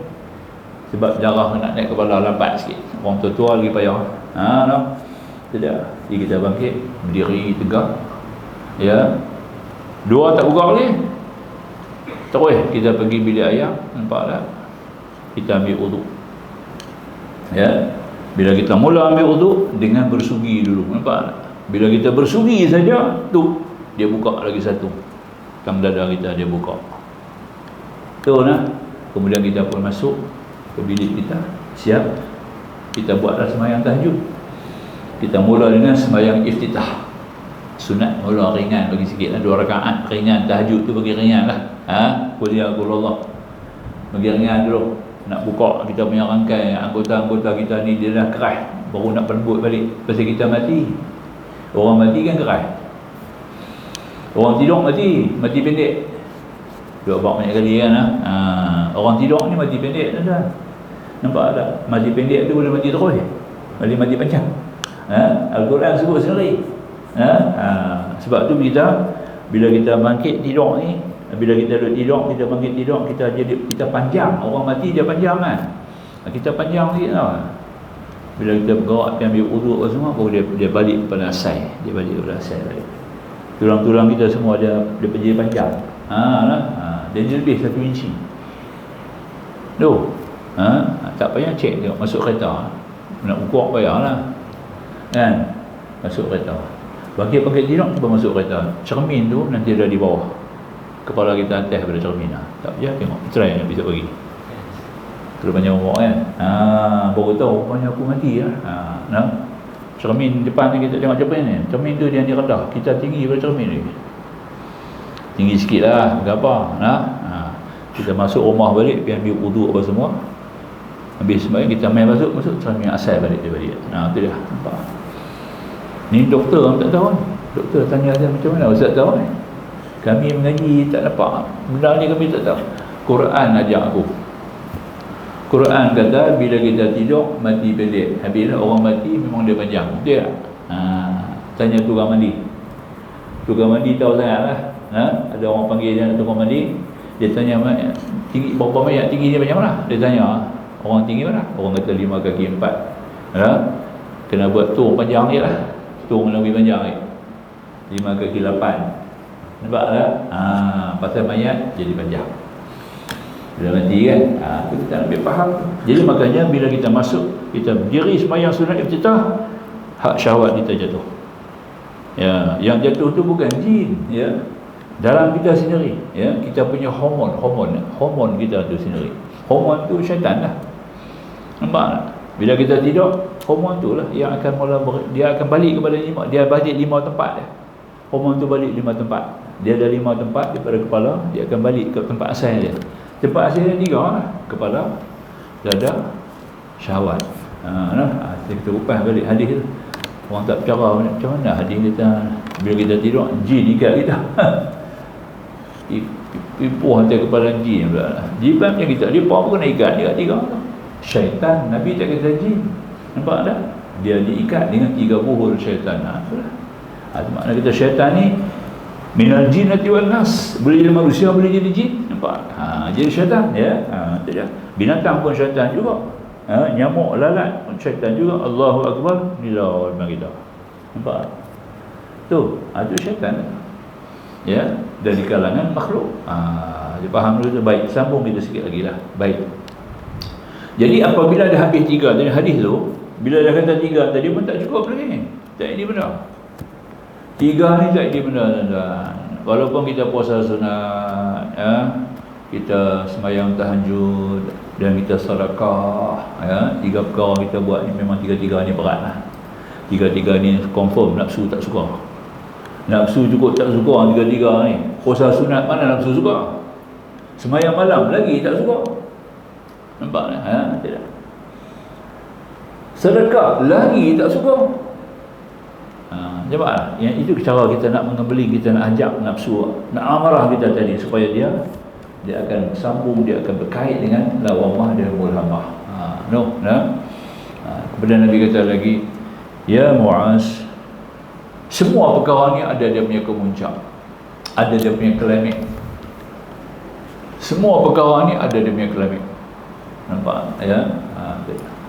Sebab darah nak naik kepala lambat sikit. Orang tua lagi payah. Tak? Tidak. Jadi kita bangkit, berdiri tegak. Ya. 2 tak buka lagi. Terus kita pergi bilik ayam. Nampak tak? Kita ambil uduk. Ya. Bila kita mula ambil uduk dengan bersugi dulu. Nampak tak? Bila kita bersugi saja, tu dia buka lagi satu. Tang dada kita dia buka. Tu nah. Kemudian kita pun masuk ke bilik kita, siap kita buatlah sembahyang tahajud. Kita mula dengan sembahyang iftitah. Sunat mula ringan, bagi sikit lah 2 rakaat ringan. Tahajud tu bagi ringan lah. Qul ya Allah. Bagi ringan dulu. Nak buka kita punya rangkai, anggota-anggota kita ni dia dah keras, baru nak pelembut balik. Pasal kita mati. Orang mati kan keras. Orang tidur mati pendek. Dua bab banyak kali kan. Orang tidur ni mati pendek dah. Nampak tak? Mati pendek tu boleh mati terus. Boleh mati panjang. Al-Quran sebut sendiri. Sebab tu bila kita bangkit tidur ni, bila kita duduk tidur, kita bangkit tidur, kita panjang. Orang mati dia panjang kan. Kita panjang sikit tau. Bila kita bergerak, kita ambil uduk semua, baru dia balik kepada asal. Dia balik kepada asal balik. Tulang-tulang kita semua dia jadi panjang. Dia lebih 1 inci. Tak payah cek tengok masuk kereta. Nak ukur payahlah. Kan? Masuk kereta. Bangkit tidur, cuba masuk kereta. Cermin tu nanti ada di bawah. Kepala kita atas pada cermin. Tak payah tengok. Try nak besok pagi. Terus panjang umur kan. Baru tahu rupanya aku mati lah. Cermin depan ni kita tengok cermin ni. Cermin tu dia rendah. Kita tinggi pada cermin ni. Tinggi sikit lah. Apa? Kita masuk rumah balik, pergi ambil wuduk apa semua. Habis sembahyang kita main masuk cermin asal balik dia balik. Tu dia. Nampak? Ni doktor orang tak tahu. Doktor tanya dia macam mana? Ustaz tahu ni. Kami mengaji tak dapat. Benda ni kami tak tahu. Quran ajar aku. Quran kata bila kita tidur mati pendek. Habis orang mati memang dia panjang. Betul tak? Tanya tukang mandi. Tukang mandi tahu sangat lah. Ada orang panggil dia tukang mandi. Dia tanya tinggi berapa banyak tinggi dia macam mana? Dia tanya orang tinggi mana? Orang kata 5 kaki 4. Kena buat tur panjang je lah. Tur lebih panjang ni. 5 kaki 8. Nampak tak? Pasal mayat jadi panjang. Bila mati kan? Itu kita ambil faham. Jadi makanya bila kita masuk, kita berdiri sembahyang sunat iftitah, hak syahwat kita jatuh. Ya, yang jatuh tu bukan jin, ya. Dalam kita sendiri, ya, kita punya hormon kita tu sendiri. Hormon tu syaitan lah. Nampak tak? Bila kita tidur, hormon tu lah yang akan dia akan balik kepada dia balik 5 tempat dah. Hormon tu balik 5 tempat. Dia ada 5 tempat daripada kepala, dia akan balik ke tempat asal dia. Tempat asal dia 3 lah. Kepala, dada, syahwat. Kita kupas balik hadis tu. Orang tak percaya macam mana hadis kita bila kita tidur jin ikat kita. Ipuh hantar kepala jin pula. Jibat macam kita, dia pun kena ikat dia kat 3 tu. Syaitan, Nabi tak kata jin. Nampak tak? Dia diikat dengan 3 buhul syaitan. Itu makna kita syaitan ni minal jinnati wal nas. Boleh jadi manusia, boleh jadi jin. Nampak? Jadi syaitan, ya. Itu dia. Binatang pun syaitan juga. Nyamuk, lalat pun syaitan juga. Allahu Akbar. Inilah orang kita. Nampak? Tu, itu syaitan. Ya, dari kalangan makhluk. Dia faham dulu tu. Baik, sambung kita sikit lagi lah. Baik. Jadi apabila dah habis 3 dari hadis tu, bila dah kata 3 tadi pun tak cukup lagi. Tak ini benar. 3 ni tak ini benar, tuan-tuan. Walaupun kita puasa sunat, kita sembahyang tahajud dan kita sedekah, 3 perkara kita buat ni memang 3-3 ni berat lah. 3-3 ni confirm nafsu tak suka. Nafsu cukup tak suka 3-3 ni. Puasa sunat mana nafsu suka? Sembahyang malam lagi tak suka. Nampak tak? Tidak. Sedekah lagi tak suka. Nampak tak? Yang itu cara kita nak mengembali, kita nak ajak nafsu, nak amarah kita tadi supaya dia akan sambung, dia akan berkait dengan lawamah dan mulhamah. Kemudian Nabi kata lagi, ya Muaz, semua perkara ni ada dia punya kemuncak, ada dia punya klimak. Semua perkara ni ada dia punya klimak. Nampak ya?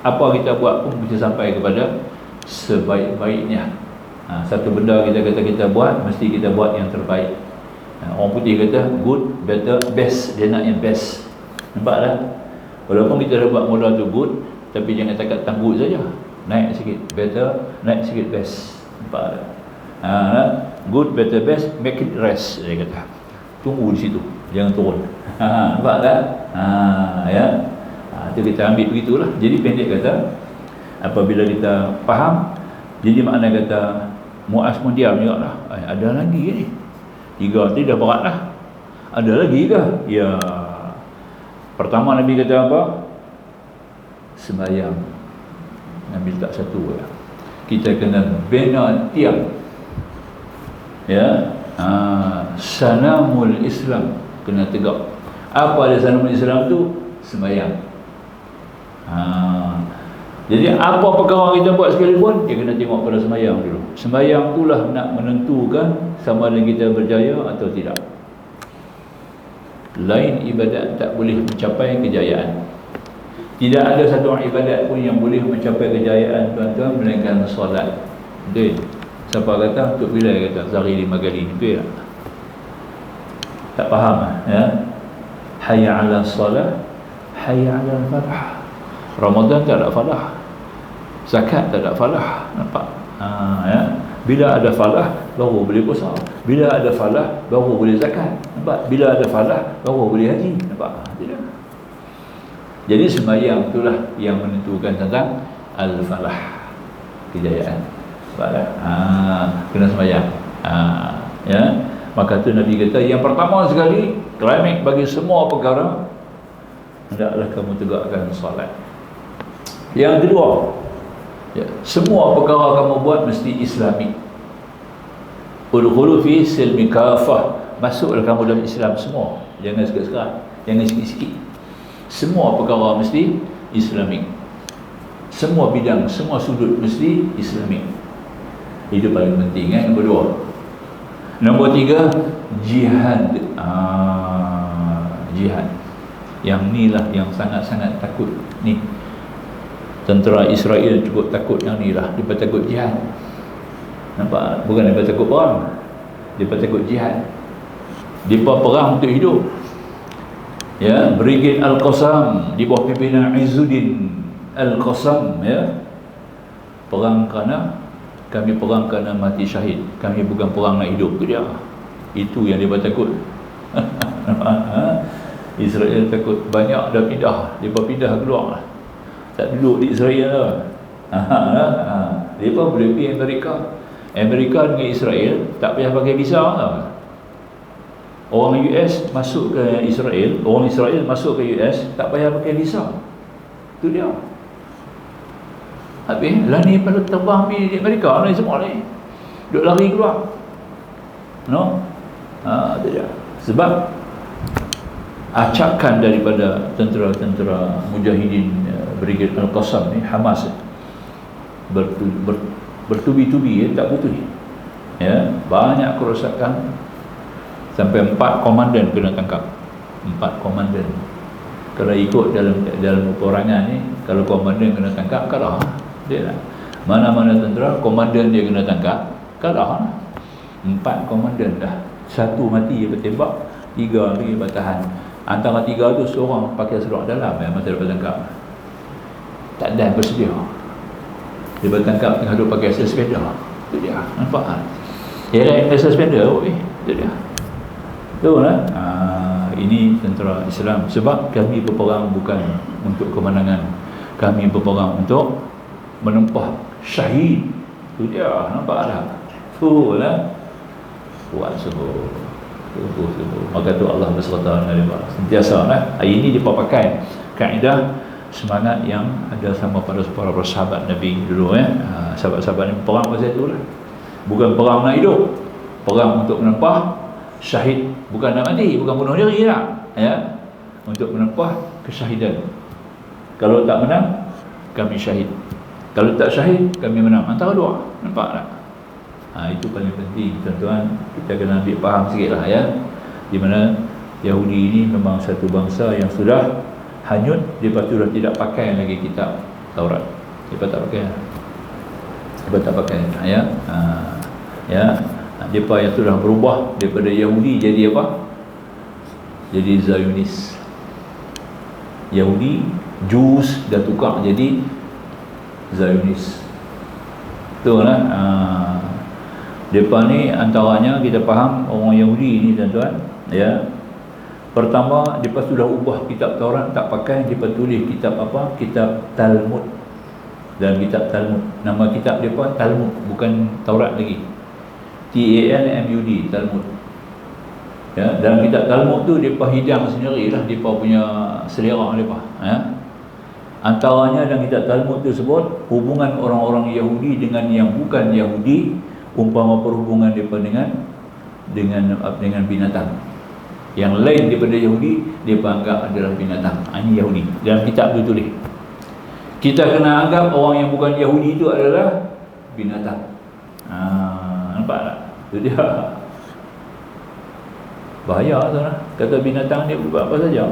Apa kita buat pun bisa sampai kepada sebaik-baiknya. Satu benda kita kata kita buat, mesti kita buat yang terbaik. Orang putih kata good, better, best. Dia nak yang best. Nampak tak? Walaupun kita dah buat mula tu good, tapi jangan takat tangguh saja. Naik sikit better, naik sikit best. Nampak tak? Good, better, best, make it rest. Dia kata tunggu di situ, jangan turun. Nampak tak? Ya. Itu kita ambil begitulah. Jadi pendek kata, Apabila kita faham, jadi makna kata Muaz pun diam juga lah. Ada lagi ni. 3 ni dah berat lah. Ada lagi ke? Ya. Pertama Nabi kata apa? Sembahyang. Nabi letak satu ya. Kita kena bina tiang. Ya. Sanamul Islam kena tegak. Apa dia sanamul Islam tu? Sembahyang. Jadi apa perkara kita buat sekalipun, dia kena tengok pada sembahyang dulu. Sembahyang itulah nak menentukan sama ada kita berjaya atau tidak. Lain ibadat tak boleh mencapai kejayaan. Tidak ada satu ibadat pun yang boleh mencapai kejayaan tuan-tuan melainkan solat. Betul? Siapa kata? Tok Bilal kata sehari 5 kali. Betul tak? Tak faham ya? Hayya 'ala solah, hayya 'ala falah. Ramadan tak ada falah, zakat tak ada falah. Nampak? Ya? Bila ada falah baru boleh puasa, bila ada falah baru boleh zakat. Nampak? Bila ada falah baru boleh haji. Nampak? Tidak. Jadi sembahyang itulah yang menentukan tentang al-falah, kejayaan. Nampak tak? Kena sembahyang. Ya? Maka tu Nabi kata yang pertama sekali, klimak bagi semua perkara, hendaklah kamu tegakkan solat. Yang kedua, ya, semua perkara kamu buat mesti islami. Udkhulu fi silmi kafah, masuklah kamu dalam Islam semua. Jangan sekat-sekat, jangan sikit-sikit. Semua perkara mesti islami. Semua bidang, semua sudut mesti islami. Itu paling penting kan. Nombor 2. Nombor 3, jihad. Jihad. Yang ni lah yang sangat-sangat takut ni. Tentera Israel cukup takut yang ni lah. Dia takut jihad. Nampak? Bukan dia takut perang, dia takut jihad. Dia perang untuk hidup. Ya, Brigade Al-Qassam di bawah pimpinan Izzuddin Al-Qassam, ya. Perang kerana kami perang kerana mati syahid. Kami bukan perang nak hidup. Itu dia. Itu yang dia takut. Israel takut banyak dah pindah. Dia pindah keluar lah. Tak duduk di Israel lah. Dia pun boleh pergi Amerika. Amerika dengan Israel tak payah pakai visa lah. Orang US masuk ke Israel, orang Israel masuk ke US tak payah pakai visa. Itu dia. Habis lah ni pada terbang di Amerika ni semua ni duduk lari keluar. No? Itu dia. Sebab acakan daripada tentera-tentera mujahidin Brigade Al-Qassam ni, Hamas, bertubi-tubi, tak putus. Ya, banyak kerosakan sampai 4 komandan kena tangkap. 4 komandan. Kalau ikut dalam peperangan ni, kalau komandan kena tangkap, kalah. Dia lah. Mana-mana tentera komandan dia kena tangkap, kalah. 4 komandan dah. 1 mati dia bertembak, 3 lagi bertahan. Antara 3 tu seorang pakai seluar dalam yang masa dapat tangkap. Tak ada bersedia. Dia bertangkap tengah duduk pakai suspender. Itu dia. Nampak kan? Dia pakai suspender. Itu dia. Betul lah. Ini tentera Islam. Sebab kami berperang bukan untuk kemenangan. Kami berperang untuk menempah syahid. Itu dia. Nampak tak? Betul lah. Kuat sungguh. Maka tu Allah berserta dengan sentiasa lah. Hari ini dia pakai kaedah semangat yang ada sama pada para sahabat Nabi dulu ya. Sahabat-sahabat ni perang pasal itu lah. Bukan perang nak hidup, perang untuk menempah syahid, bukan nak mati, bukan bunuh diri lah ya. Untuk menempah kesyahidan. Kalau tak menang, kami syahid. Kalau tak syahid, kami menang. Antara dua. Nampak tak? Itu paling penting tuan-tuan. Kita kena ambil faham sikit lah ya. Di mana Yahudi ini memang satu bangsa yang sudah hanyut. Dia sudah tidak pakai lagi kitab Taurat. Dia tak pakai. Dia tak pakai ya. Ya. Dia yang sudah berubah daripada Yahudi jadi apa? Jadi Zionis. Yahudi, Jews dah tukar jadi Zionis. Betul lah. Depa ni antaranya kita faham orang Yahudi ni tuan-tuan ya. Pertama depa sudah ubah kitab Taurat, tak pakai, depa tulis kitab apa? Kitab Talmud. dalam kitab Talmud. Nama kitab dia pun Talmud, bukan Taurat lagi. Talmud, Talmud. Ya, dalam kitab Talmud tu depa hidang sendirilah depa punya selera depa, ya. Antaranya dalam kitab Talmud tu sebut hubungan orang-orang Yahudi dengan yang bukan Yahudi umpama perhubungan depa dengan binatang. Yang lain daripada Yahudi depa anggap adalah binatang. Ini Yahudi. Dalam kitab tu tulis. Kita kena anggap orang yang bukan Yahudi itu adalah binatang. Nampak tak? Itu dia. Bahaya tu lah. Kata binatang dia buat apa saja.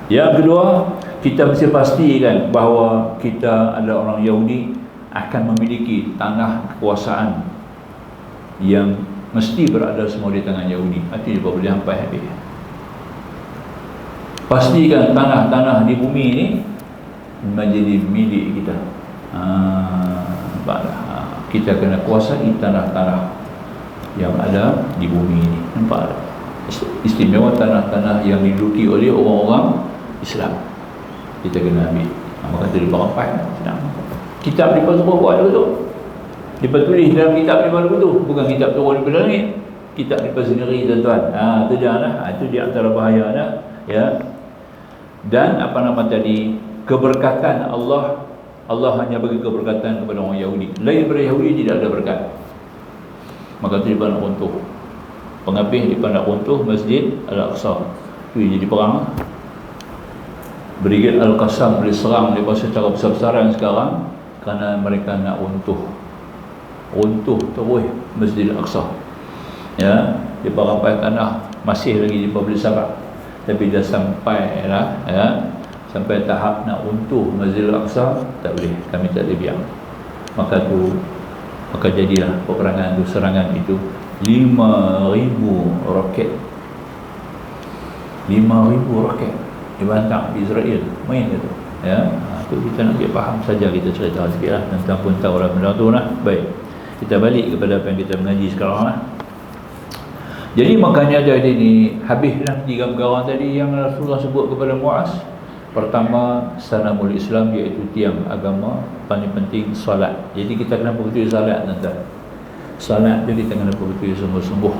Yang kedua, kita mesti pastikan bahawa kita adalah orang Yahudi akan memiliki tanah kekuasaan yang mesti berada semua di tangan Yahudi. Artinya dia boleh sampai habis. Pastikan tanah-tanah di bumi ini menjadi milik kita. Kita kena kuasai tanah-tanah yang ada di bumi ini. Nampak? Istimewa tanah-tanah yang diduduki oleh orang-orang Islam. Kita kena ambil. Maka kata dia berampai. Senang. Kitab dia suruh buat tu. Dia tulis dalam kitab dia tu. Bukan kitab turun daripada langit. Kitab dia sendiri, tuan-tuan. Itu dia lah. Itu dia antara bahaya dah. Ya. Dan apa nama tadi, keberkatan Allah hanya bagi keberkatan kepada orang Yahudi. Lain daripada Yahudi tidak ada berkat. Maka tu dia nak runtuh. Penghabis dia nak runtuh Masjid Al-Aqsa. Tu jadi perang. Brigade Al-Qassam boleh serang mereka secara besar-besaran sekarang kerana mereka nak runtuh terus Masjid Al-Aqsa. Ya, dia rampai tanah masih lagi dia boleh sabar. Tapi dah sampai lah, ya, sampai tahap nak runtuh Masjid Al-Aqsa, tak boleh, kami tak boleh biar. Maka jadilah peperangan tu, serangan itu 5,000 roket. 5,000 roket dibantang di Israel. Main tu. Ya, tu kita nak faham saja, kita cerita sikitlah tentang pun tahu lah benda tu lah. Baik. Kita balik kepada apa yang kita mengaji sekarang lah. Jadi makanya jadi ni habislah 3 perkara tadi yang Rasulullah sebut kepada Muaz. Pertama, sanamul Islam, iaitu tiang agama. Paling penting solat. Jadi kita kena betul solat, tuan-tuan. Solat tu kita kena betul sungguh-sungguh.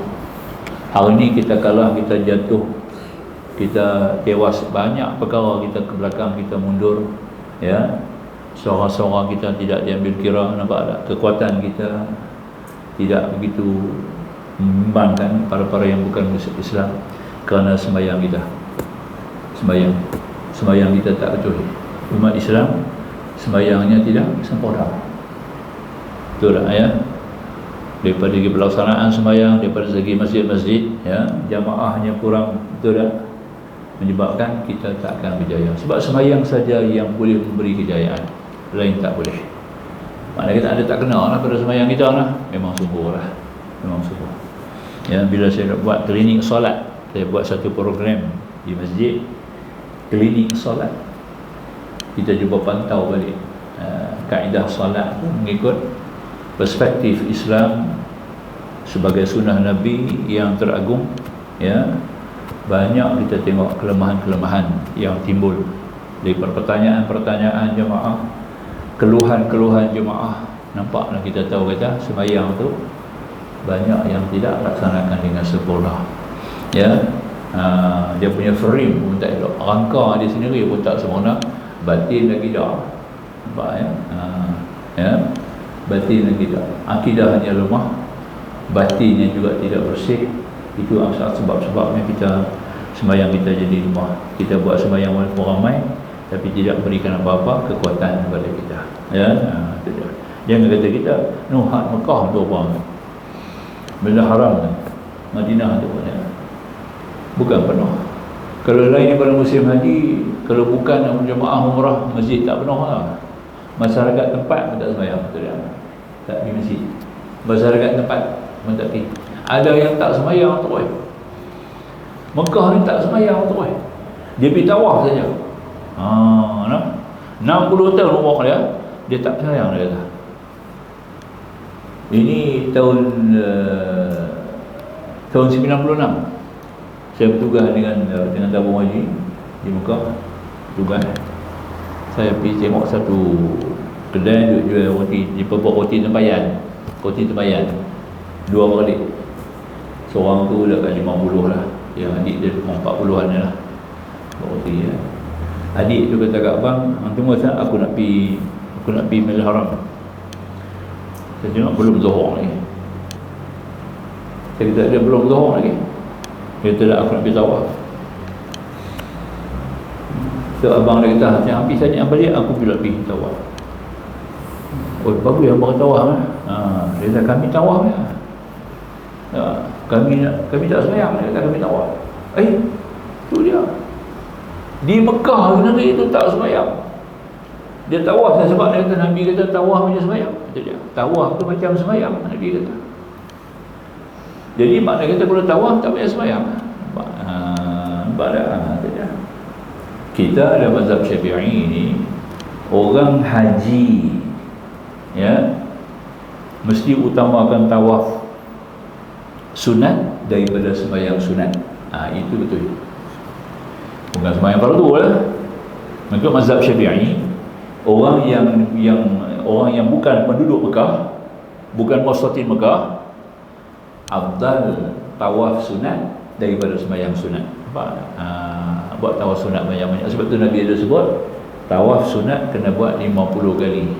Hari ni kita kalah, kita jatuh, kita tewas, banyak perkara kita ke belakang, kita mundur, ya. Suara-suara kita tidak diambil kira, nampak tak? Kekuatan kita tidak begitu membimbangkan para-para yang bukan Islam kerana sembahyang kita. Sembahyang kita tak betul. Umat Islam sembahyangnya tidak sempurna. Betul tak, ya? Daripada segi pelaksanaan sembahyang, daripada segi masjid-masjid, ya, jamaahnya kurang, betul tak? Menyebabkan kita tak akan berjaya. Sebab sembahyang saja yang boleh memberi kejayaan, lain tak boleh. Maknanya kita ada tak kenal lah pada sembahyang kita lah. Memang sungguh lah. Memang sungguh. Ya, bila saya buat klinik solat, saya buat satu program di masjid, klinik solat. Kita cuba pantau balik kaedah solat mengikut perspektif Islam sebagai sunnah Nabi yang teragung, ya. Banyak kita tengok kelemahan-kelemahan yang timbul dari pertanyaan-pertanyaan jemaah, keluhan-keluhan jemaah. Nampaklah kita tahu kata sembahyang tu banyak yang tidak laksanakan dengan sempurna, ya. Dia punya frame pun tak elok, rangka dia sendiri pun tak sempurna, batin lagi dah, nampak, ya. Ya, batin lagi dah, akidahnya lemah, batinnya juga tidak bersih. Itu sebab-sebabnya kita sembahyang kita jadi lemah. Kita buat sembahyang walaupun ramai tapi tidak berikan apa-apa kekuatan kepada kita, ya. Itu dia. Jangan kata kita Nuhat Mekah tu apa, benda haram kan, Madinah tu pun, ya. Bukan penuh. Kalau lain daripada musim haji, kalau bukan jemaah umrah, masjid tak penuh lah. Masyarakat tempat pun tak sembahyang, betul tak? Tak pergi masjid. Masyarakat tempat pun tak pergi. Ada yang tak sembahyang terus. Mekah ni tak sembahyang terus. Dia pergi tawaf saja. 60 tahun umur dia tak sembahyang, dia kata. Ini tahun 96. Saya bertugas dengan tabung haji di Mekah. Tugas saya pergi tengok satu kedai duk jual roti, di pebok roti tempayan. Roti tempayan 2 balik. Seorang tu dekat 50 lah. Yang adik dia 40-an lah. Roti ya. Adik tu kata kat abang, "Hang tunggu sat, aku nak pi Masjidil Haram." Saya tengok belum Zuhur lagi. Saya kata dia belum Zuhur lagi. Dia kata aku nak pergi tawaf. So abang dia kata, "Habis saja yang balik, aku pula pergi tawaf." Oh, bagus yang abang tawaf lah. Dia kata kami tawaf ya. Kami tak sembahyang, dia kata kami tawaf. Tu dia. Di Mekah negeri itu tak sembahyang. Dia tawaf sebab dia kata Nabi kata tawaf macam sembahyang. Kata dia, tawaf tu macam sembahyang, Nabi kata. Jadi maknanya kata kalau tawaf tak payah sembahyang. Nampak tak? Kita ada mazhab Syafi'i ni, orang haji ya mesti utamakan tawaf sunat daripada sembahyang sunat. Itu betul. Bukan sembahyang fardu lah. Mengikut mazhab Syafi'i, orang yang bukan penduduk Mekah, bukan mustatin Mekah, afdal tawaf sunat daripada sembahyang sunat. Buat tawaf sunat banyak-banyak. Sebab tu Nabi ada sebut tawaf sunat kena buat 50 kali.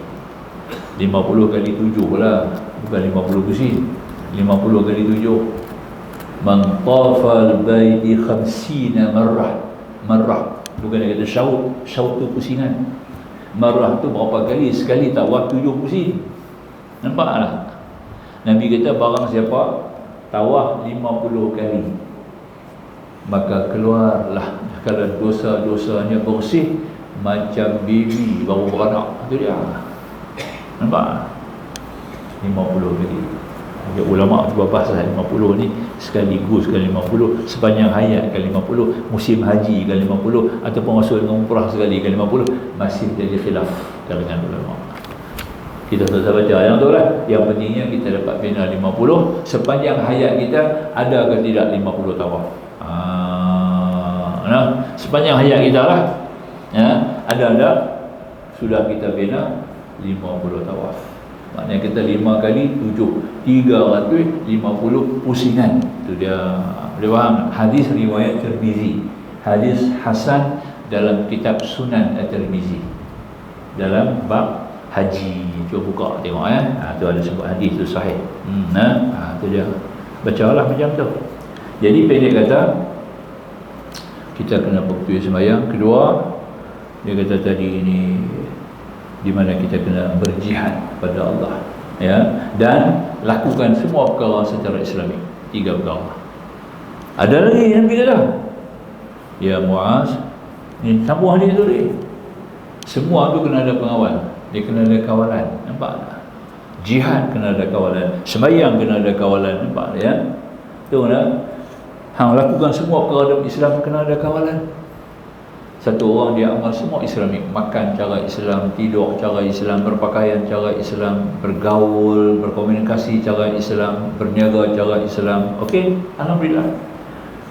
50 kali 7 lah, bukan 50 kursi. 50 kali 7. Man tafal baiti 50 marrah. Bukan dia kata syaut tu pusingan. Marrah tu berapa kali? Sekali tawaf 7 pusin. Nampak tak? Nabi kata barang siapa tawaf 50 kali, maka keluarlah kalau dosa-dosanya bersih macam baby baru beranak. Itu dia. Nampak? 50 kali. Dia ulama cuba bahas 50 ni sekaligus kali 50, sepanjang hayat kali 50, musim haji kali 50, ataupun masuk dengan umrah sekali kali 50, masih jadi khilaf kalangan ulama. Kita tak baca yang tu lah. Yang pentingnya kita dapat bina 50 sepanjang hayat kita, ada ke tidak 50 tawaf. Sepanjang hayat kita lah ada sudah kita bina 50 tawaf. Maknanya kita 5 kali 7 350 pusingan. Itu dia. Boleh faham? Hadis riwayat Tirmizi, hadis hasan dalam kitab Sunan At-Tirmizi dalam bab haji. Cuba buka tengok tu ada sebut hadis tu sahih. Tu dia. Bacalah macam tu. Jadi pendek kata, kita kena berkuih sembahyang. Kedua, dia kata tadi ini di mana kita kena berjihad kepada Allah ya, dan lakukan semua perkara secara Islami. 3 perkara. Ada lagi yang kita dah. Ya Muaz, ni sambung hadis tu ni. Semua tu kena ada pengawal. Dia kena ada kawalan. Nampak tak? Jihad kena ada kawalan, sembahyang kena ada kawalan. Nampak ya? Tu nak hang lakukan semua perkara dalam Islam kena ada kawalan. Satu orang dia amal semua Islamik, makan cara Islam, tidur cara Islam, berpakaian cara Islam, bergaul, berkomunikasi cara Islam, berniaga cara Islam. Okey, alhamdulillah.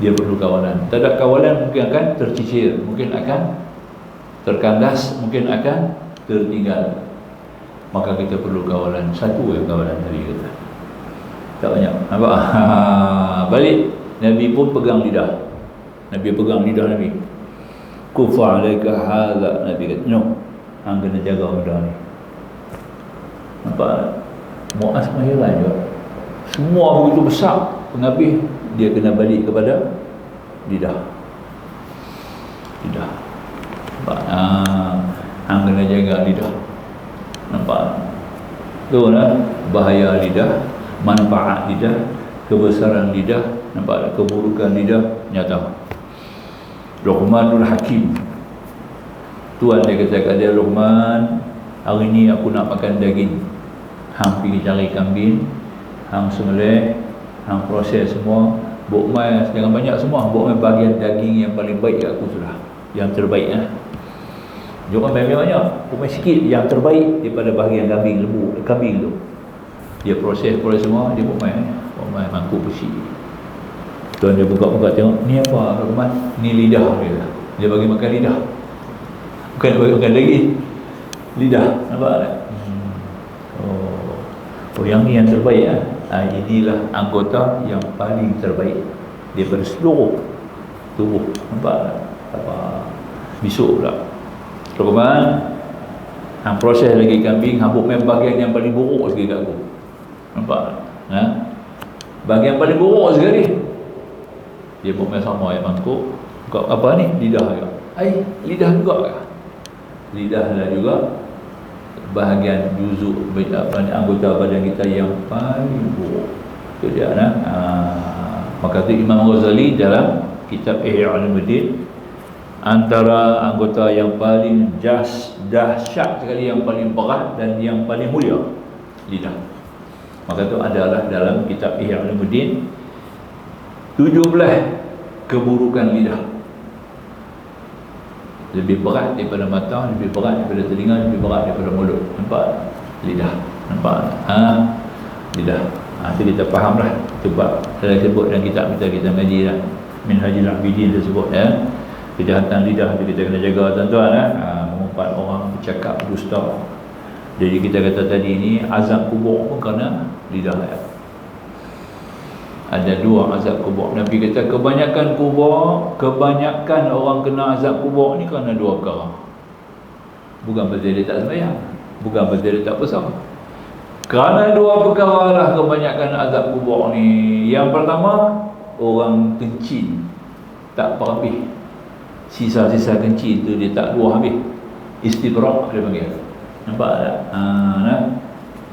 Dia perlu kawalan. Tak ada kawalan mungkin akan tercicir, mungkin akan terkandas, mungkin akan tertinggal. Maka kita perlu kawalan. Satu je kawalan hari kita. Tak banyak. Nampak? Balik Nabi pun pegang lidah. Nabi pegang lidah Nabi. Kufa alaika hadha, Nabi kata, no, hang kena jaga benda ni. Nampak? Muaz heran juga. Semua begitu besar, penghabis dia kena balik kepada lidah. Nampak? Hang kena jaga lidah. Nampak? Tu lah bahaya lidah, manfaat lidah, kebesaran lidah. Nampak? Keburukan lidah nyata. Luqmanul Hakim, Tuan dia kata kat dia, Luqman, hari ni aku nak makan daging. Hang pergi cari kambing, hang sembelih, hang proses semua, buk mai jangan banyak semua, buk mai bahagian daging yang paling baik aku sudah, yang terbaik jangan banyak-banyak, buk mai sikit yang terbaik daripada bahagian kambing, lembu kambing tu. Dia proses semua, dia buk mai mangkuk besi. Tuan dia buka-buka tengok, ni apa Rahman? Ni lidah dia. Dia bagi makan lidah. Bukan bagi makan daging. Lidah. Nampak tak? Oh, yang ni yang terbaik lah. Inilah anggota yang paling terbaik daripada seluruh tubuh. Nampak tak? Apa besok pula Rokoman proses lagi kambing habuk main bahagian yang paling buruk sekali kat aku. Nampak? Bahagian paling buruk sekali. Dia pun main sama yang mangkuk. Kau apa ni? Lidah juga. Lidah juga ke? Lidah lah juga bahagian juzuk anggota badan kita yang paling buruk. Itu dia maka tu Imam Ghazali dalam kitab Ihya Ulumuddin, antara anggota yang paling dahsyat sekali, yang paling berat dan yang paling mulia, lidah. Maka itu adalah dalam kitab Ihya Ulumuddin 17 keburukan lidah. Lebih berat daripada mata, lebih berat daripada telinga, lebih berat daripada mulut. Nampak? Lidah. Nampak? Lidah. Itu kita fahamlah. Sebab saya sebut dalam kitab kita mengaji lah, Minhajul Abidin tersebut ya. Kejahatan lidah itu kita kena jaga tuan-tuan mengumpat orang bercakap dusta. Jadi kita kata tadi ni azab kubur pun kerana lidah ya. Ada 2 azab kubur. Nabi kata kebanyakan orang kena azab kubur ni kerana 2 perkara. Bukan berarti dia tak sembahyang, bukan berarti dia tak besar. Kerana 2 perkara lah kebanyakan azab kubur ni. Yang pertama, orang kencing tak berhabis. Sisa-sisa kencing tu dia tak buah habis. Istibrak dia panggil. Nampak tak?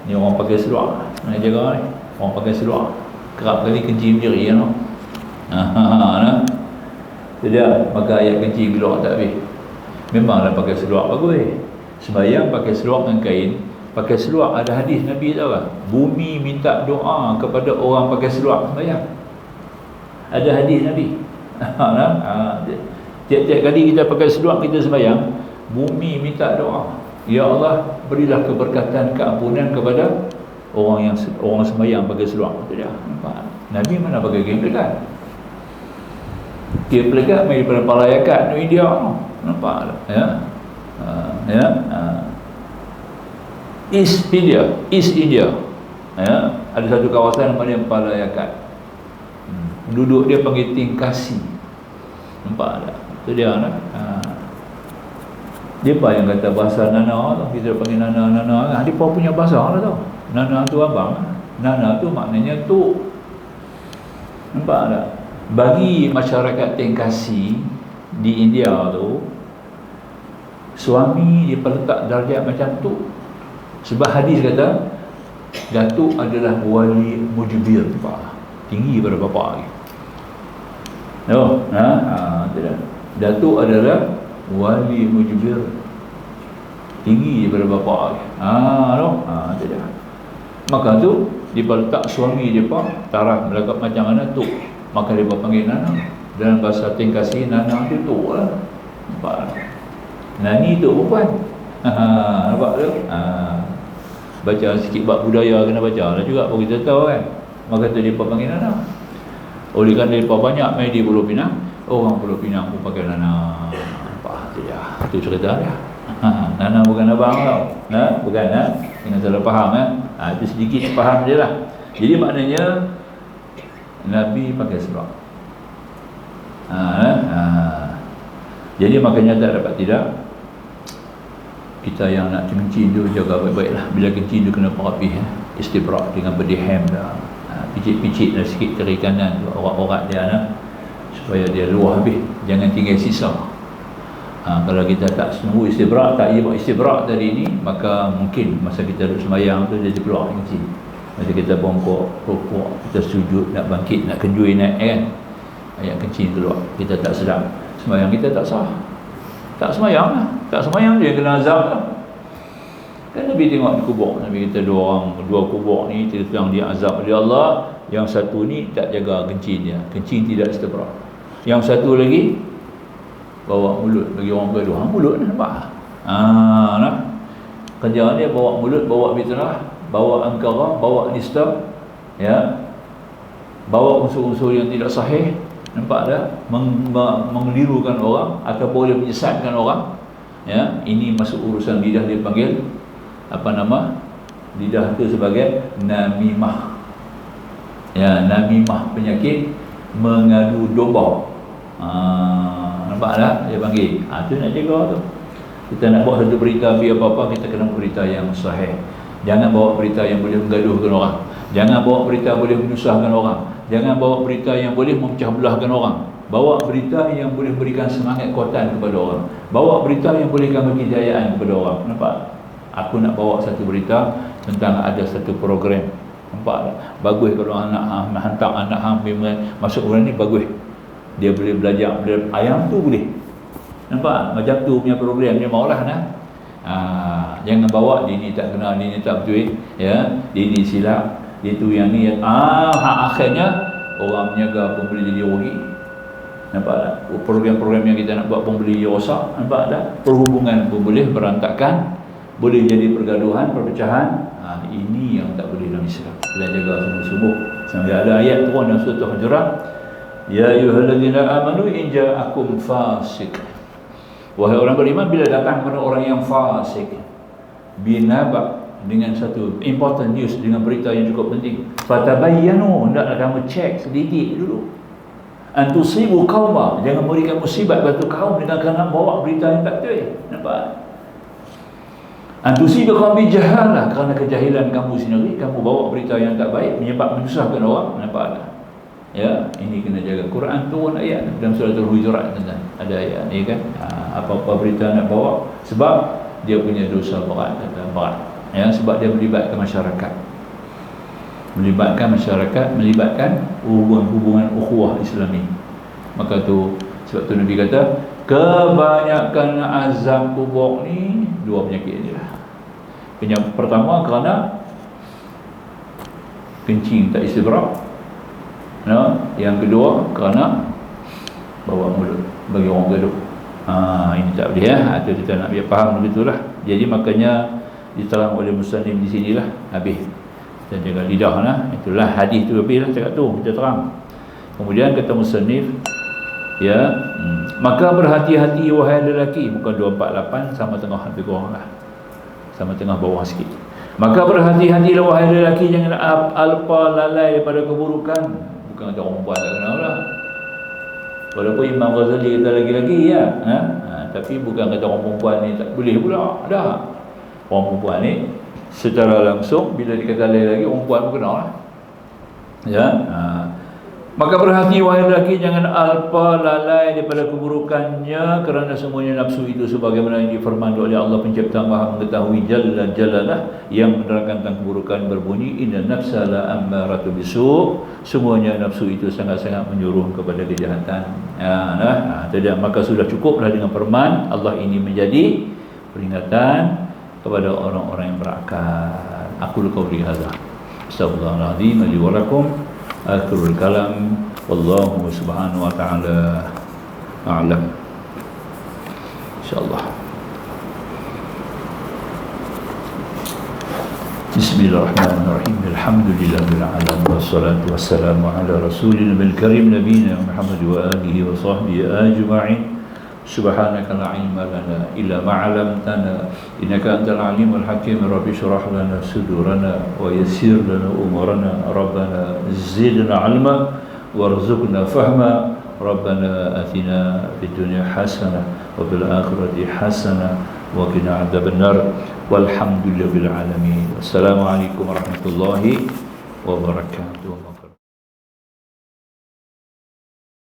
Ni orang pakai seluar. Nak jaga ni. Orang pakai seluar. Kerap kali kencing menjeri kan. Jadi maka ayat kencing keluar tak habis. Memanglah pakai seluar bagus. Sembahyang pakai seluar dengan kain. Pakai seluar ada hadis Nabi tahu tak? Bumi minta doa kepada orang pakai seluar sembahyang. Ada hadis Nabi. Tiap-tiap kali kita pakai seluar kita sembahyang, bumi minta doa. Ya Allah, berilah keberkatan, keampunan kepada orang sembahyang pakai seluar. Itu dia. Nampak? Nabi mana pakai kain pelekat? Kain pelekat main daripada palayakat di India. Nampak tak? East India. Ada satu kawasan namanya palayakat. Penduduk dia panggil Tingkasi. Nampak tak? Itu dia dia apa yang kata bahasa Nana tu, kita panggil Nana. Dia pun punya bahasa lah tau. Nana tu abang. Nana tu maknanya tu. Nampak tak? Bagi masyarakat Tingkasi di India tu, suami dia letak darjat macam tu. Sebab hadis kata datuk adalah wali mujbir, tinggi pada bapa lagi. Datuk adalah wali mujbir, tinggi daripada bapa lagi. Itu dia. Maka tu dia letak suami dia taraf melakap macam mana tu, maka dia panggil Nana. Dalam bahasa Tingkasi, Nana tu tu lah. Nampak? Nani tu perempuan. Nampak tu? Baca sikit bab budaya kena baca lah juga baru kita tahu kan. Maka tu dia panggil Nana. Oleh kerana mereka banyak main di Pulau Pinang, orang Pulau Pinang pun pakai Nana. Nampak tu dia. Itu cerita dia. Nana bukan abang tau. Bukan jangan salah faham itu sedikit faham je lah. Jadi maknanya Nabi pakai seluar. Jadi makanya tak dapat tidak, kita yang nak kencing tu jaga baik-baik lah. Bila kencing tu kena perapih istibrak dengan berdihem dah. Picit-picit lah sikit kiri kanan tu, orat-orat dia supaya dia luah habis, jangan tinggal sisa. Kalau kita tak sembuh istibrak, tak buat istibrak tadi ni, maka mungkin masa kita duduk sembahyang tu dia keluar kencing. Masa kita bongkok, rukuk, kita sujud, nak bangkit, nak kenjui naik kan, ayat kencing keluar, kita tak sedap, sembahyang kita tak sah. Tak sembahyang lah. Tak sembahyang dia kena azab lah. Kan Nabi tengok di kubur, Nabi kata dua kubur ni yang dia azab oleh Allah. Yang satu ni tak jaga kencing dia, kencing tidak istibrak. Yang satu lagi bawa mulut bagi orang bergaduh. Mulut ni nampak kerja dia bawa mulut, bawa bitrah, bawa angkara, bawa nista, bawa unsur-unsur yang tidak sahih. Nampak tak? Mengelirukan orang atau boleh menyesatkan orang. Ini masuk urusan lidah, dia panggil Lidah itu sebagai namimah. Ya, namimah, penyakit mengadu domba. Nampak tak? Dia panggil. Itu nak jaga tu. Kita nak bawa satu berita biar apa-apa, kita kena berita yang sahih. Jangan bawa berita yang boleh menggaduhkan orang. Jangan bawa berita boleh menyusahkan orang. Jangan bawa berita yang boleh memecah belahkan orang. Bawa berita yang boleh berikan semangat kuatan kepada orang. Bawa berita yang bolehkan bagi kejayaan kepada orang. Nampak? Aku nak bawa satu berita tentang ada satu program. Nampak tak? Bagus kalau anak hang hantar anak hang masuk orang ni, bagus. Dia boleh belajar ayam tu boleh. Nampak? Macam tu punya program dia maulah nah. Jangan bawa dia ni tak kenal, dia ni tak betul, ya. Dia ni silap, dia tu yang ni akhirnya orang menjaga pun boleh jadi rugi. Nampak tak? Program-program yang kita nak buat pun boleh rosak. Nampak tak? Perhubungan pun boleh berantakan, boleh jadi pergaduhan, perpecahan. Ini yang tak boleh dalam Islam. Kita jaga sungguh-sungguh. Sampai ada ayat turun dalam surah Hujurat, ya ayyuhallazina amanu in ja'akum fasiq. Wahai orang beriman, bila datang kepada orang yang fasik, binaba, dengan satu important news, dengan berita yang cukup penting, fatabayyanu, hendaklah kamu cek sedikit dulu, antusibu qauma, jangan memberikan musibat batu kaum dengan kerana bawa berita yang tak betul. Nampak? Antusibu qaumi jahalah, kerana kejahilan kamu sendiri, kamu bawa berita yang tak baik, menyebab menyusahkan orang. Nampak tak? Ya, ini kena jaga. Quran turun ayat dalam surah Al-Hujurat tentang ada ayat ni kan. Apa-apa berita nak bawa, sebab dia punya dosa berat, ya, sebab dia melibatkan masyarakat. Melibatkan hubungan ukhuwah Islami. Maka tu sebab tu Nabi kata, kebanyakan azab kubur ni dua penyakit ni lah. Penyakit pertama kerana kencing tak istibrak. Yang kedua kerana bawa mulut bagi orang gaduh. Ini tak boleh ya. Itu kita nak biar faham begitulah. Jadi makanya diterang oleh Muslim di sinilah habis. Kita jaga lidah lah. Itulah hadis tu habis lah cakap tu kita terang. Kemudian kata musannif, ya, maka berhati-hati wahai lelaki, bukan 248, sama tengah lebih kurang lah. Sama tengah bawah sikit. Maka berhati-hatilah wahai lelaki, jangan alpa lalai daripada keburukan. Bukan kata orang perempuan tak kenal lah. Walaupun Imam Ghazali kata lagi-lagi ya, tapi bukan kata orang perempuan ni tak boleh pula. Dah, orang perempuan ni secara langsung bila dikata lagi orang perempuan pun kenal lah. Ya, maka berhati wahai lelaki, jangan alpa lalai daripada keburukannya, kerana semuanya nafsu itu sebagaimana yang difirman oleh Allah pencipta Maha mengetahui Jalla Jalalah, yang menerangkan tentang keburukan berbunyi, inna nafsa la ammaratu bisu', semuanya nafsu itu sangat-sangat menyuruh kepada kejahatan. Maka sudah cukuplah dengan firman Allah ini menjadi peringatan kepada orang-orang yang berakal. Aku qauli hadza, astaghfirullahaladzim li wa lakum. Akhirul kalam, wallahu subhanahu wa ta'ala a'lam. InsyaAllah. Bismillahirrahmanirrahim. Alhamdulillahil alamin, wassalatu wassalamu ala rasulil karim nabiyina Muhammad wa alihi wa sahbihi ajma'in. Subhanaka la ilma lana illa ma 'allamtana innaka antal alimul hakim. Rabbi shrah lana sudurana wa yassir lana umurana. Rabbana zidna 'ilma warzuqna fahma. Rabbana atina fid dunya hasanah wa fil akhirati hasanah wa qina adzabannar. Walhamdulillahil alamin. Wassalamualaikum warahmatullahi wabarakatuh.